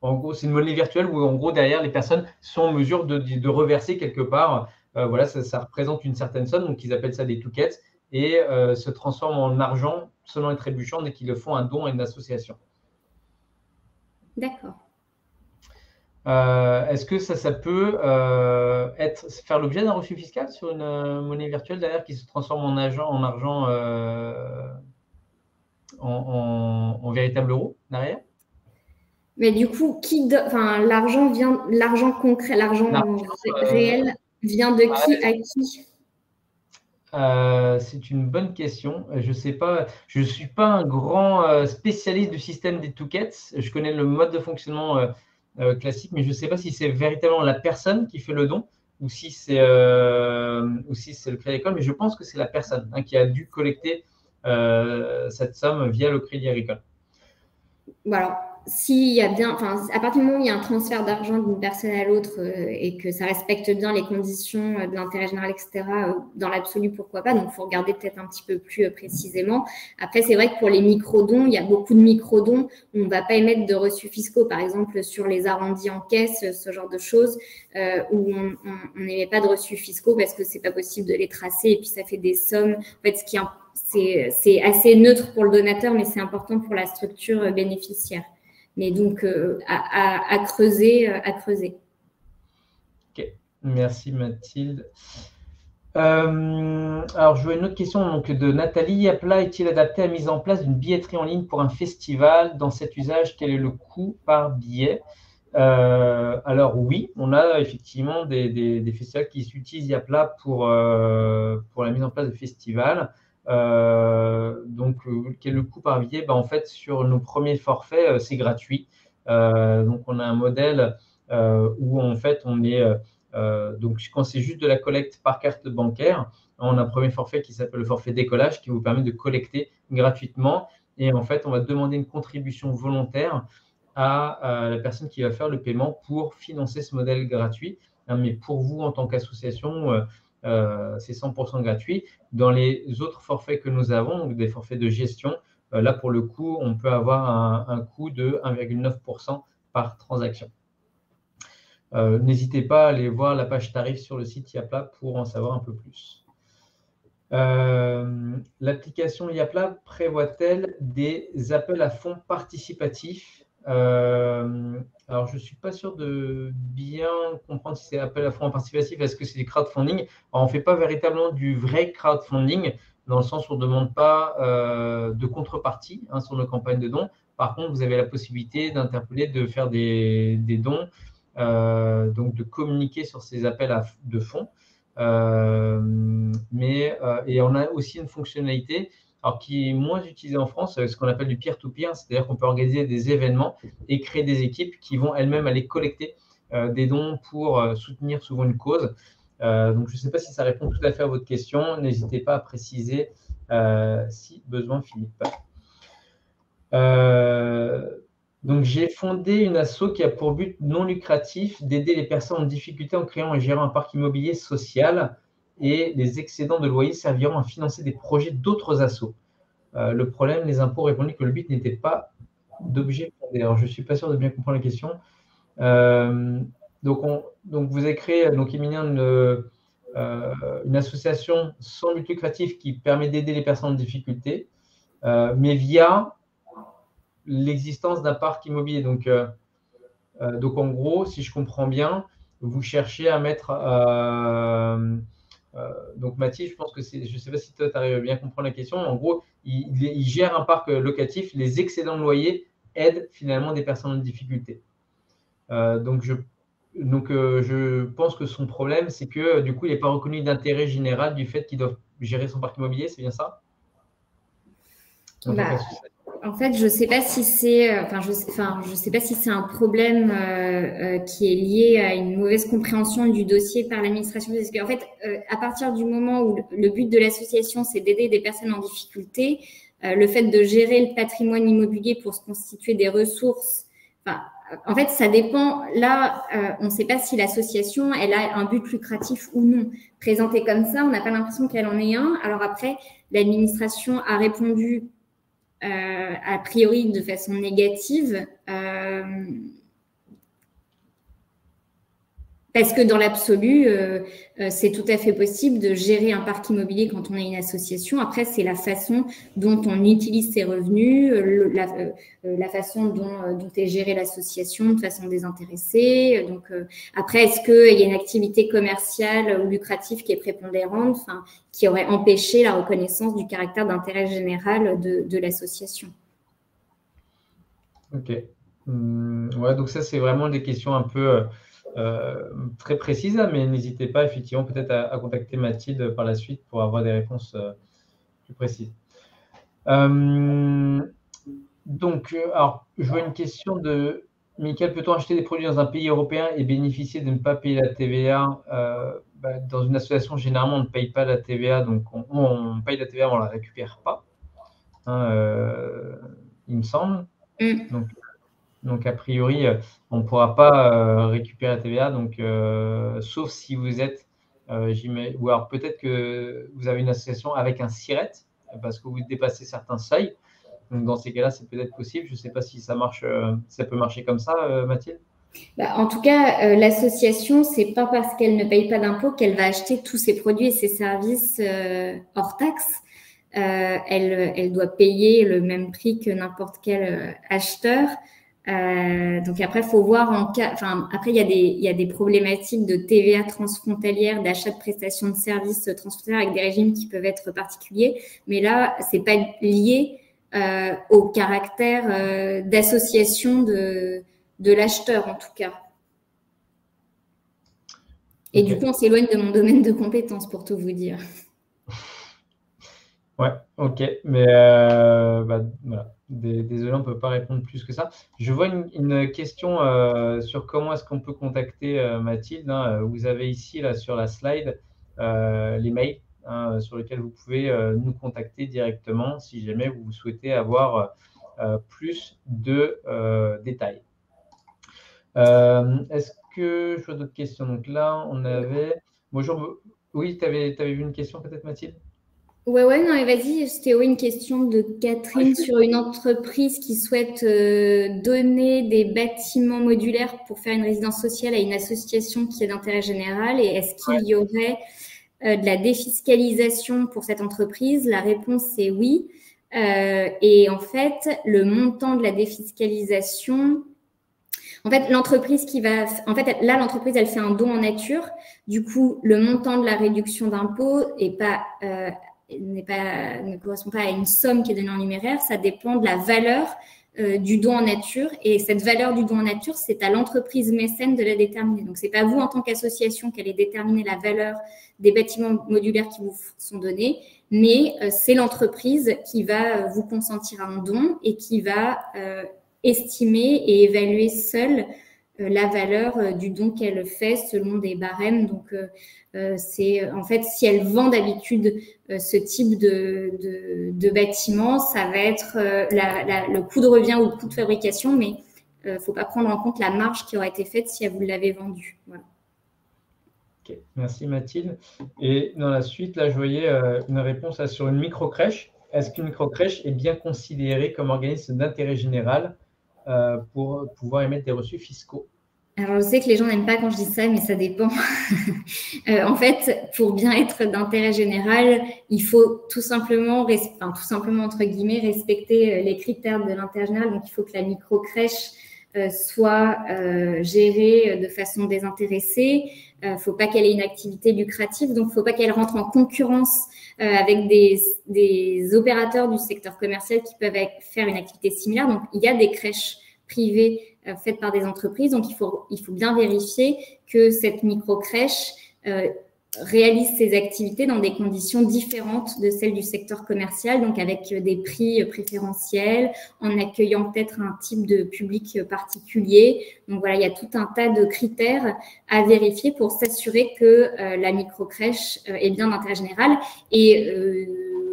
En gros, c'est une monnaie virtuelle où en gros derrière les personnes sont en mesure de reverser quelque part. Voilà, ça représente une certaine somme, donc ils appellent ça des toolkits et se transforment en argent selon les trébuchants dès qu'ils le font un don à une association. D'accord. Est-ce que ça peut faire l'objet d'un refus fiscal sur une monnaie virtuelle derrière qui se transforme en argent en véritable euro derrière? Mais du coup, l'argent concret, l'argent réel vient de qui à qui? C'est une bonne question. Je sais pas, je ne suis pas un grand spécialiste du système des tookets. Je connais le mode de fonctionnement classique, mais je ne sais pas si c'est véritablement la personne qui fait le don ou si c'est le Crédit Agricole. Mais je pense que c'est la personne qui a dû collecter cette somme via le Crédit Agricole. Bon, alors, s'il y a bien, enfin, à partir du moment où il y a un transfert d'argent d'une personne à l'autre et que ça respecte bien les conditions de l'intérêt général, etc., dans l'absolu, pourquoi pas. Donc, il faut regarder peut-être un petit peu plus précisément. Après, c'est vrai que pour les micro-dons, il y a beaucoup de micro-dons où on ne va pas émettre de reçus fiscaux, par exemple, sur les arrondis en caisse, ce genre de choses, où on n'émet pas de reçus fiscaux parce que c'est pas possible de les tracer et puis ça fait des sommes. En fait, c'est assez neutre pour le donateur, mais c'est important pour la structure bénéficiaire. Mais donc, à creuser, à creuser. Ok, merci Mathilde. Alors, je vois une autre question donc, de Nathalie. Yapla est-il adapté à la mise en place d'une billetterie en ligne pour un festival? Dans cet usage, quel est le coût par billet? Alors oui, on a effectivement des festivals qui utilisent Yapla pour la mise en place de festivals. Donc, quel est le coût par billet? En fait, sur nos premiers forfaits, c'est gratuit. Donc, on a un modèle où en fait, on est donc, quand c'est juste de la collecte par carte bancaire, on a un premier forfait qui s'appelle le forfait décollage qui vous permet de collecter gratuitement. Et en fait, on va demander une contribution volontaire à la personne qui va faire le paiement pour financer ce modèle gratuit. Mais pour vous, en tant qu'association, c'est 100% gratuit. Dans les autres forfaits que nous avons, donc des forfaits de gestion, là, pour le coup, on peut avoir un coût de 1,9% par transaction. N'hésitez pas à aller voir la page tarif sur le site Yapla pour en savoir un peu plus. L'application Yapla prévoit-elle des appels à fonds participatifs? Alors, je ne suis pas sûr de bien comprendre si c'est appel à fonds participatifs, est-ce que c'est du crowdfunding? Alors, on ne fait pas véritablement du vrai crowdfunding, dans le sens où on ne demande pas de contrepartie sur nos campagnes de dons. Par contre, vous avez la possibilité d'interpeller, de faire des dons, donc de communiquer sur ces appels de fonds. Et on a aussi une fonctionnalité qui est moins utilisée en France, ce qu'on appelle du peer-to-peer, c'est-à-dire qu'on peut organiser des événements et créer des équipes qui vont elles-mêmes aller collecter des dons pour soutenir souvent une cause. Donc, je ne sais pas si ça répond tout à fait à votre question. N'hésitez pas à préciser si besoin, Philippe. Donc, j'ai fondé une asso qui a pour but non lucratif d'aider les personnes en difficulté en créant et gérant un parc immobilier social, et les excédents de loyer serviront à financer des projets d'autres assos. Le problème, les impôts répondaient que le but n'était pas d'objet fondé. Alors, je ne suis pas sûr de bien comprendre la question. Donc, vous avez créé, Emilia, une association sans but lucratif qui permet d'aider les personnes en difficulté, mais via l'existence d'un parc immobilier. Donc, en gros, si je comprends bien, vous cherchez à mettre… donc, Mathilde, je pense que c'est… Je ne sais pas si toi, tu arrives à bien comprendre la question. En gros, il gère un parc locatif. Les excédents de loyer aident finalement des personnes en difficulté. Donc, je pense que son problème, c'est que du coup, il n'est pas reconnu d'intérêt général du fait qu'il doit gérer son parc immobilier. C'est bien ça? En fait, je ne sais pas si c'est, je sais pas si c'est un problème qui est lié à une mauvaise compréhension du dossier par l'administration. Parce qu'en fait, à partir du moment où le but de l'association, c'est d'aider des personnes en difficulté, le fait de gérer le patrimoine immobilier pour se constituer des ressources, en fait, ça dépend. Là, on ne sait pas si l'association, elle a un but lucratif ou non. Présentée comme ça, on n'a pas l'impression qu'elle en ait un. Alors après, l'administration a répondu a priori de façon négative. Parce que dans l'absolu, c'est tout à fait possible de gérer un parc immobilier quand on est une association. Après, c'est la façon dont on utilise ses revenus, la façon dont est gérée l'association de façon désintéressée. Donc, après, est-ce qu'il y a une activité commerciale ou lucrative qui est prépondérante, qui aurait empêché la reconnaissance du caractère d'intérêt général de l'association? Ok. Ouais, donc ça, c'est vraiment des questions un peu très précises, mais n'hésitez pas effectivement peut-être à contacter Mathilde par la suite pour avoir des réponses plus précises. Donc, alors, je vois une question de Michael, peut-on acheter des produits dans un pays européen et bénéficier de ne pas payer la TVA? Dans une association, généralement, on ne paye pas la TVA, donc on paye la TVA, on ne la récupère pas, il me semble. Donc, a priori, on ne pourra pas récupérer la TVA, donc, sauf si vous êtes, ou alors peut-être que vous avez une association avec un SIRET, parce que vous dépassez certains seuils. Donc, dans ces cas-là, c'est peut-être possible. Je ne sais pas si ça marche, ça peut marcher comme ça, Mathilde. En tout cas, l'association, ce n'est pas parce qu'elle ne paye pas d'impôts qu'elle va acheter tous ses produits et ses services hors taxe. Elle doit payer le même prix que n'importe quel acheteur. Donc après, il faut voir après, il y a des problématiques de TVA transfrontalière, d'achat de prestations de services transfrontalières avec des régimes qui peuvent être particuliers. Mais là, c'est pas lié au caractère d'association de l'acheteur, en tout cas. Et du coup, on s'éloigne de mon domaine de compétences, pour tout vous dire. Ouais, ok. Mais voilà. Désolé, on ne peut pas répondre plus que ça. Je vois une question sur comment est-ce qu'on peut contacter Mathilde. Vous avez ici, là, sur la slide, les mails sur lesquels vous pouvez nous contacter directement si jamais vous souhaitez avoir plus de détails. Est-ce que je vois d'autres questions? Donc là, on avait… Bonjour. Oui, tu avais vu une question peut-être, Mathilde? Ouais, non, mais vas-y, c'était une question de Catherine sur une entreprise qui souhaite donner des bâtiments modulaires pour faire une résidence sociale à une association qui est d'intérêt général. Et est-ce qu'il y aurait de la défiscalisation pour cette entreprise? La réponse est oui. Et en fait, le montant de la défiscalisation… En fait, l'entreprise l'entreprise, elle fait un don en nature. Du coup, le montant de la réduction d'impôt ne correspond pas à une somme qui est donnée en numéraire, ça dépend de la valeur du don en nature. Et cette valeur du don en nature, c'est à l'entreprise mécène de la déterminer. Donc, ce n'est pas vous, en tant qu'association, qui allez déterminer la valeur des bâtiments modulaires qui vous sont donnés, mais c'est l'entreprise qui va vous consentir à un don et qui va estimer et évaluer seule la valeur du don qu'elle fait selon des barèmes. Donc, c'est en fait, si elle vend d'habitude ce type de bâtiment, ça va être le coût de revient ou le coût de fabrication, mais il ne faut pas prendre en compte la marge qui aura été faite si vous l'avez vendu. Voilà. Ok, merci Mathilde. Et dans la suite, là, je voyais une réponse sur une microcrèche. Est-ce qu'une microcrèche est bien considérée comme organisme d'intérêt général pour pouvoir émettre des reçus fiscaux? Alors, je sais que les gens n'aiment pas quand je dis ça, mais ça dépend. En fait, pour bien être d'intérêt général, il faut tout simplement entre guillemets, respecter les critères de l'intérêt général. Donc, il faut que la microcrèche soit gérée de façon désintéressée. Il ne faut pas qu'elle ait une activité lucrative, donc il ne faut pas qu'elle rentre en concurrence avec des opérateurs du secteur commercial qui peuvent faire une activité similaire. Donc, il y a des crèches privées faites par des entreprises. Donc, il faut bien vérifier que cette microcrèche réalise ses activités dans des conditions différentes de celles du secteur commercial, donc avec des prix préférentiels, en accueillant peut-être un type de public particulier. Donc, voilà, il y a tout un tas de critères à vérifier pour s'assurer que la microcrèche est bien d'intérêt général. Et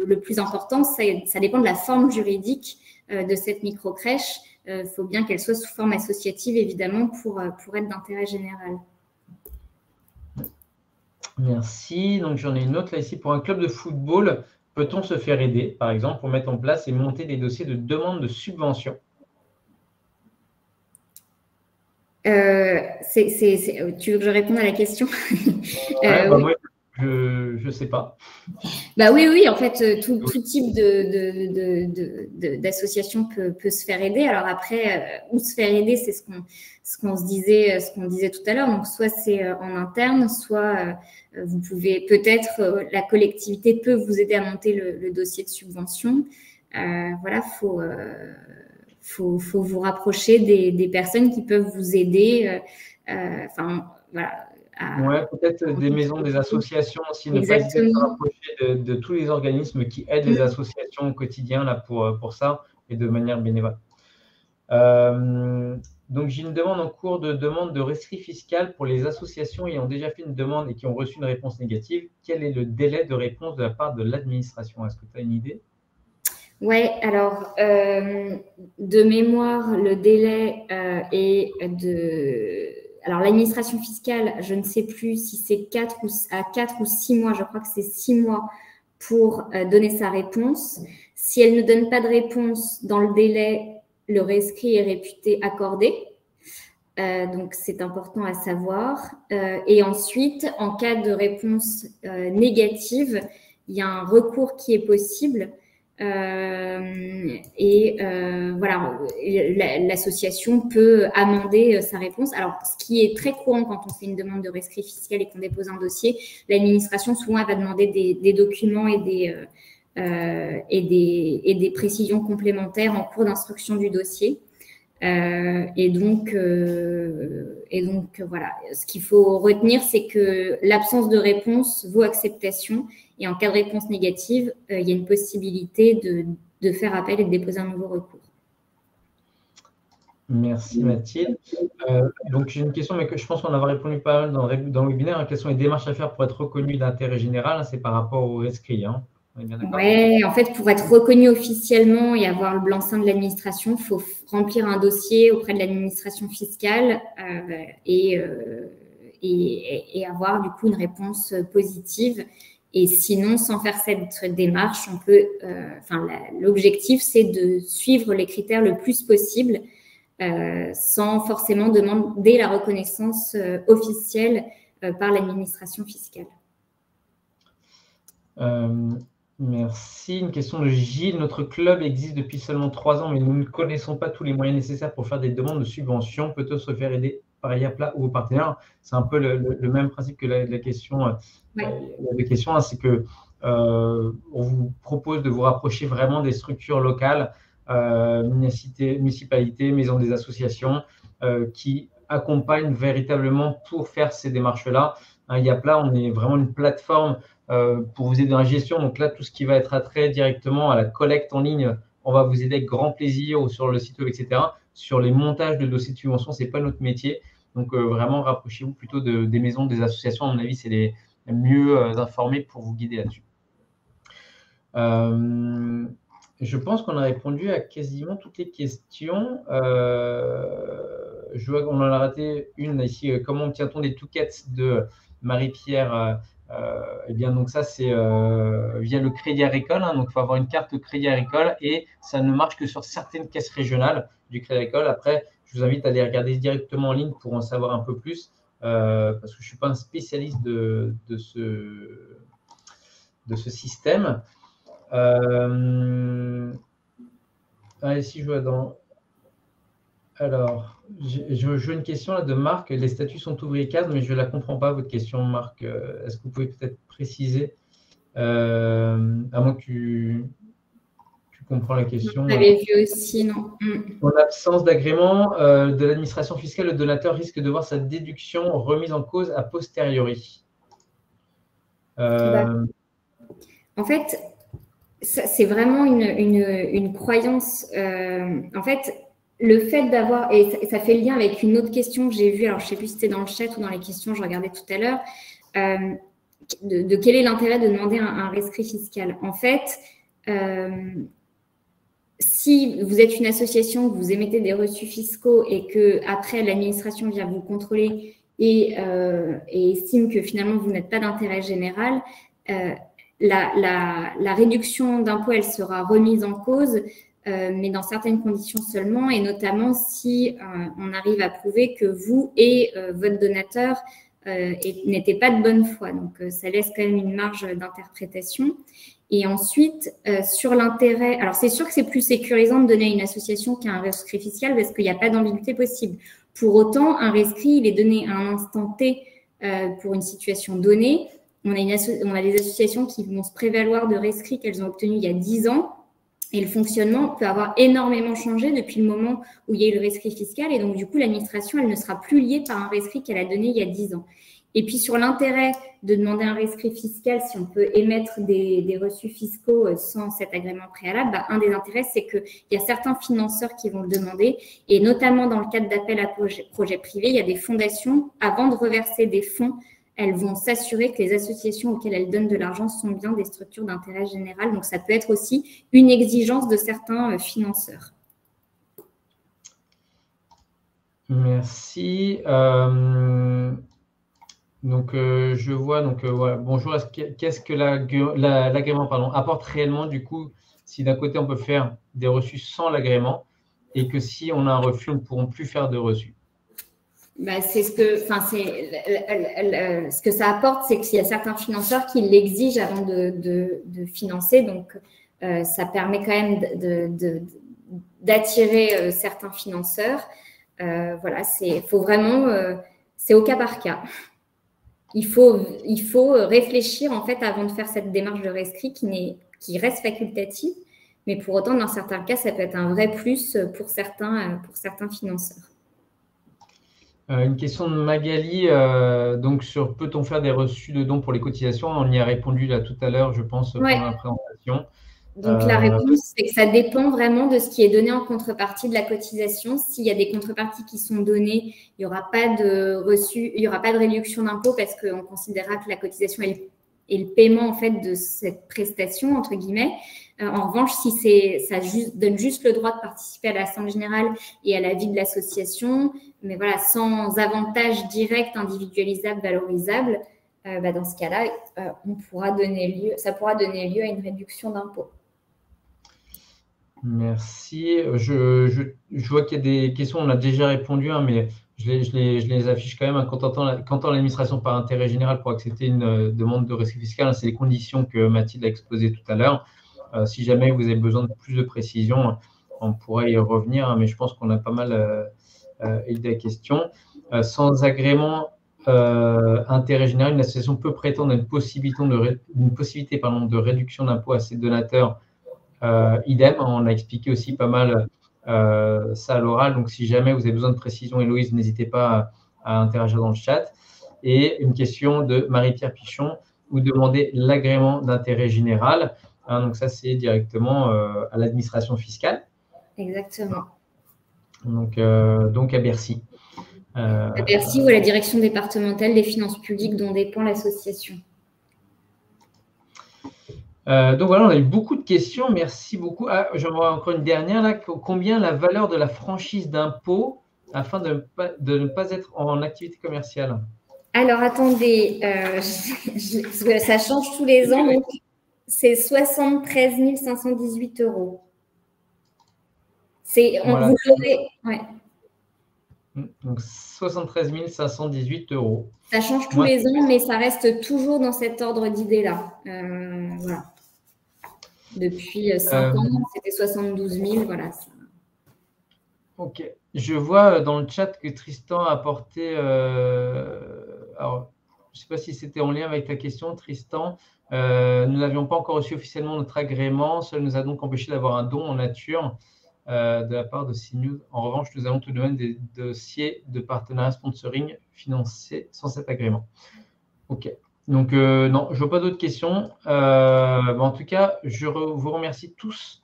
le plus important, ça dépend de la forme juridique de cette microcrèche. Il faut bien qu'elle soit sous forme associative, évidemment, pour être d'intérêt général. Merci. Donc, j'en ai une autre là ici. Pour un club de football, peut-on se faire aider, par exemple, pour mettre en place et monter des dossiers de demande de subvention? Tu veux que je réponde à la question? Ouais, bah, oui. Moi, je ne sais pas. Bah oui, en fait, tout type d'association peut se faire aider. Alors après, où se faire aider, c'est ce qu'on disait tout à l'heure. Donc, soit c'est en interne, soit vous pouvez peut-être, la collectivité peut vous aider à monter le dossier de subvention. Voilà, faut vous rapprocher des personnes qui peuvent vous aider. Enfin, voilà. Ouais, peut-être des maisons, des associations aussi, ne pas hésiter à se Exactement. rapprocher de tous les organismes qui aident les associations au quotidien là, pour ça et de manière bénévole. Donc, j'ai une demande en cours de demande de rescrit fiscal pour les associations ayant déjà fait une demande et qui ont reçu une réponse négative. Quel est le délai de réponse de la part de l'administration? Est-ce que tu as une idée? Ouais, alors de mémoire, le délai est de. Alors l'administration fiscale, je ne sais plus si c'est 4 ou 6 mois, je crois que c'est 6 mois pour donner sa réponse. Si elle ne donne pas de réponse dans le délai, le rescrit est réputé accordé. Donc c'est important à savoir. Et ensuite, en cas de réponse négative, il y a un recours qui est possible. Voilà, l'association peut amender sa réponse. Alors, ce qui est très courant quand on fait une demande de rescrit fiscal et qu'on dépose un dossier, l'administration souvent va demander des documents et des précisions complémentaires en cours d'instruction du dossier. Et donc, voilà, ce qu'il faut retenir, c'est que l'absence de réponse vaut acceptation. Et en cas de réponse négative, il y a une possibilité de faire appel et de déposer un nouveau recours. Merci Mathilde. Donc j'ai une question, mais que je pense qu'on a répondu pas mal dans le webinaire. Quelles sont les démarches à faire pour être reconnu d'intérêt général? C'est par rapport au rescrit. Hein. On est bien d'accord? Ouais, en fait, pour être reconnu officiellement et avoir le blanc-seing de l'administration, il faut remplir un dossier auprès de l'administration fiscale et avoir du coup une réponse positive. Et sinon, sans faire cette démarche, on peut. L'objectif, c'est de suivre les critères le plus possible, sans forcément demander la reconnaissance officielle par l'administration fiscale. Merci. Une question de Gilles. Notre club existe depuis seulement 3 ans, mais nous ne connaissons pas tous les moyens nécessaires pour faire des demandes de subventions. Peut-on se faire aider par IAPLA ou aux partenaires? C'est un peu le même principe que la question. La question, hein, c'est que on vous propose de vous rapprocher vraiment des structures locales, municipalités, maisons des associations, qui accompagnent véritablement pour faire ces démarches-là. IAPLA, on est vraiment une plateforme pour vous aider dans la gestion. Donc là, tout ce qui va être attrait directement à la collecte en ligne, on va vous aider avec grand plaisir, ou sur le site web, etc. Sur les montages de dossiers de subvention, ce n'est pas notre métier. Donc vraiment, rapprochez-vous plutôt des maisons, des associations. À mon avis, c'est les mieux informés pour vous guider là-dessus. Je pense qu'on a répondu à quasiment toutes les questions. Je vois qu'on en a raté une ici. Comment obtient-on des toolkits de Marie-Pierre? Eh bien, donc ça, c'est via le Crédit Agricole. Hein, donc, il faut avoir une carte Crédit Agricole et ça ne marche que sur certaines caisses régionales du Crédit Agricole. Après, je vous invite à aller regarder directement en ligne pour en savoir un peu plus, parce que je ne suis pas un spécialiste de ce système. Ici, je vois dans. Alors, je vois une question là de Marc. Les statuts sont ouvriers cadres, mais je ne la comprends pas, votre question, Marc. Est-ce que vous pouvez peut-être préciser, à moins que tu comprends la question? Vous l'avez vu aussi, non? En absence d'agrément de l'administration fiscale, le donateur risque de voir sa déduction remise en cause a posteriori. En fait, c'est vraiment une croyance. En fait, le fait d'avoir, et ça fait lien avec une autre question que j'ai vue, alors je ne sais plus si c'était dans le chat ou dans les questions, je regardais tout à l'heure, de quel est l'intérêt de demander un rescrit fiscal. En fait, si vous êtes une association, que vous émettez des reçus fiscaux et que après l'administration vient vous contrôler et estime que finalement vous n'êtes pas d'intérêt général, la réduction d'impôt, elle sera remise en cause mais dans certaines conditions seulement, et notamment si on arrive à prouver que vous et votre donateur n'étaient pas de bonne foi. Donc, ça laisse quand même une marge d'interprétation. Et ensuite, sur l'intérêt, alors c'est sûr que c'est plus sécurisant de donner à une association qu'à un rescrit fiscal parce qu'il n'y a pas d'ambiguïté possible. Pour autant, un rescrit, il est donné à un instant T pour une situation donnée. On a des associations qui vont se prévaloir de rescrits qu'elles ont obtenus il y a 10 ans. Et le fonctionnement peut avoir énormément changé depuis le moment où il y a eu le rescrit fiscal. Et donc, du coup, l'administration, elle ne sera plus liée par un rescrit qu'elle a donné il y a 10 ans. Et puis, sur l'intérêt de demander un rescrit fiscal, si on peut émettre des reçus fiscaux sans cet agrément préalable, un des intérêts, c'est qu'il y a certains financeurs qui vont le demander. Et notamment dans le cadre d'appel à projets privés, il y a des fondations, avant de reverser des fonds, elles vont s'assurer que les associations auxquelles elles donnent de l'argent sont bien des structures d'intérêt général. Donc, ça peut être aussi une exigence de certains financeurs. Merci. Donc, je vois, voilà. Bonjour, qu'est-ce que l'agrément apporte réellement, du coup, si d'un côté, on peut faire des reçus sans l'agrément et que si on a un refus, on ne pourront plus faire de reçus? Ce que ça apporte, c'est qu'il y a certains financeurs qui l'exigent avant de financer. Donc, ça permet quand même d'attirer certains financeurs. Voilà, faut vraiment, c'est au cas par cas. Il faut réfléchir en fait avant de faire cette démarche de rescrit qui reste facultative, mais pour autant, dans certains cas, ça peut être un vrai plus pour certains financeurs. Une question de Magali, donc sur peut-on faire des reçus de dons pour les cotisations? On y a répondu là tout à l'heure, je pense, pendant la présentation. Donc, la réponse, c'est que ça dépend vraiment de ce qui est donné en contrepartie de la cotisation. S'il y a des contreparties qui sont données, il n'y aura pas de reçu, il n'y aura pas de réduction d'impôt parce qu'on considérera que la cotisation est le paiement en fait de cette prestation, entre guillemets. En revanche, si ça donne juste le droit de participer à l'Assemblée générale et à la vie de l'association, mais voilà, sans avantage direct, individualisable, valorisable, dans ce cas-là, ça pourra donner lieu à une réduction d'impôt. Merci. Je vois qu'il y a des questions, on a déjà répondu, mais je les affiche quand même. Quand on l'administration par intérêt général pour accepter une demande de rescrit fiscal, c'est les conditions que Mathilde a exposées tout à l'heure. Si jamais vous avez besoin de plus de précision, on pourrait y revenir, mais je pense qu'on a pas mal aidé la question. Sans agrément intérêt général, une association peut prétendre à une possibilité de réduction d'impôt à ses donateurs. Idem, on a expliqué aussi pas mal ça à l'oral. Donc, si jamais vous avez besoin de précision, Héloïse, n'hésitez pas à interagir dans le chat. Et une question de Marie-Pierre Pichon, vous demandez l'agrément d'intérêt général. Donc, ça, c'est directement à l'administration fiscale. Exactement. Donc à Bercy. À Bercy ou à la direction départementale des finances publiques dont dépend l'association. Donc voilà, on a eu beaucoup de questions. Merci beaucoup. J'en vois encore une dernière là. Combien la valeur de la franchise d'impôt afin de ne pas être en activité commerciale? Alors attendez, ça change tous les ans. Donc c'est 73 518 €. Voilà. Ouais. Donc 73 518 €. Ça change tous les ans, mais ça reste toujours dans cet ordre d'idée-là. Voilà. Depuis 5 ans, c'était 72 000. Voilà. Ok. Je vois dans le chat que Tristan a apporté. Alors, je ne sais pas si c'était en lien avec ta question, Tristan. Nous n'avions pas encore reçu officiellement notre agrément. Cela nous a donc empêché d'avoir un don en nature de la part de CNews. En revanche, nous avons tout de même des dossiers de partenariat sponsoring financés sans cet agrément. Ok. Donc, non, je ne vois pas d'autres questions. En tout cas, je vous remercie tous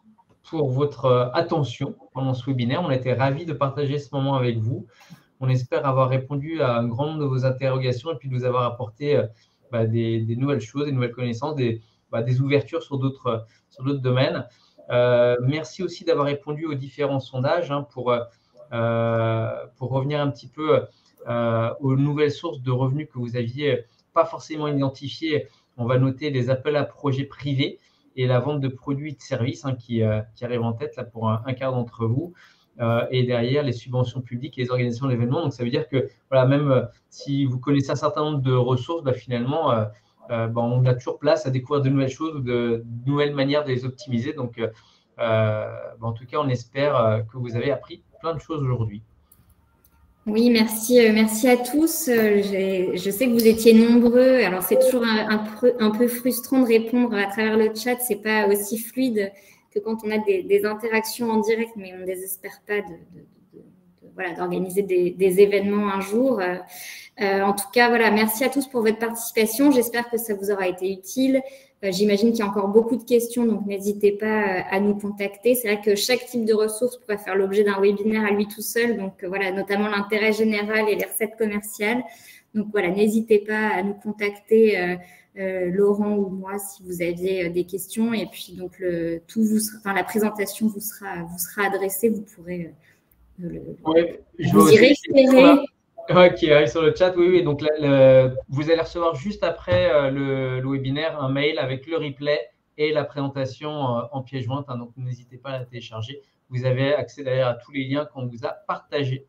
pour votre attention pendant ce webinaire. On a été ravis de partager ce moment avec vous. On espère avoir répondu à un grand nombre de vos interrogations et puis de vous avoir apporté des nouvelles choses, des nouvelles connaissances, des ouvertures sur d'autres domaines. Merci aussi d'avoir répondu aux différents sondages pour revenir un petit peu aux nouvelles sources de revenus que vous aviez pas forcément identifiées. On va noter les appels à projets privés et la vente de produits et de services qui arrivent en tête là, pour un quart d'entre vous. Et derrière, les subventions publiques et les organisations d'événements. Donc, ça veut dire que voilà, même si vous connaissez un certain nombre de ressources, finalement, on a toujours place à découvrir de nouvelles choses ou de nouvelles manières de les optimiser. Donc, en tout cas, on espère que vous avez appris plein de choses aujourd'hui. Oui, merci à tous. Je sais que vous étiez nombreux. Alors, c'est toujours un peu frustrant de répondre à travers le chat. C'est pas aussi fluide que quand on a des interactions en direct, mais on ne désespère pas d'organiser des événements un jour. En tout cas, voilà, merci à tous pour votre participation. J'espère que ça vous aura été utile. J'imagine qu'il y a encore beaucoup de questions, donc n'hésitez pas à nous contacter. C'est vrai que chaque type de ressource pourrait faire l'objet d'un webinaire à lui tout seul, donc voilà, notamment l'intérêt général et les recettes commerciales. Donc voilà, n'hésitez pas à nous contacter, Laurent ou moi, si vous aviez des questions. Et puis donc la présentation vous sera adressée. Vous pourrez vous y référer. Qui arrive sur le chat, oui. Donc, vous allez recevoir juste après le webinaire un mail avec le replay et la présentation en pièce jointe. Donc, n'hésitez pas à la télécharger. Vous avez accès d'ailleurs à tous les liens qu'on vous a partagés.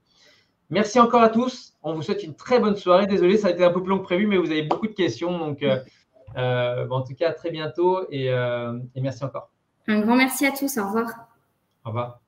Merci encore à tous. On vous souhaite une très bonne soirée. Désolé, ça a été un peu plus long que prévu, mais vous avez beaucoup de questions. Donc, en tout cas, à très bientôt et merci encore. Un grand merci à tous. Au revoir. Au revoir.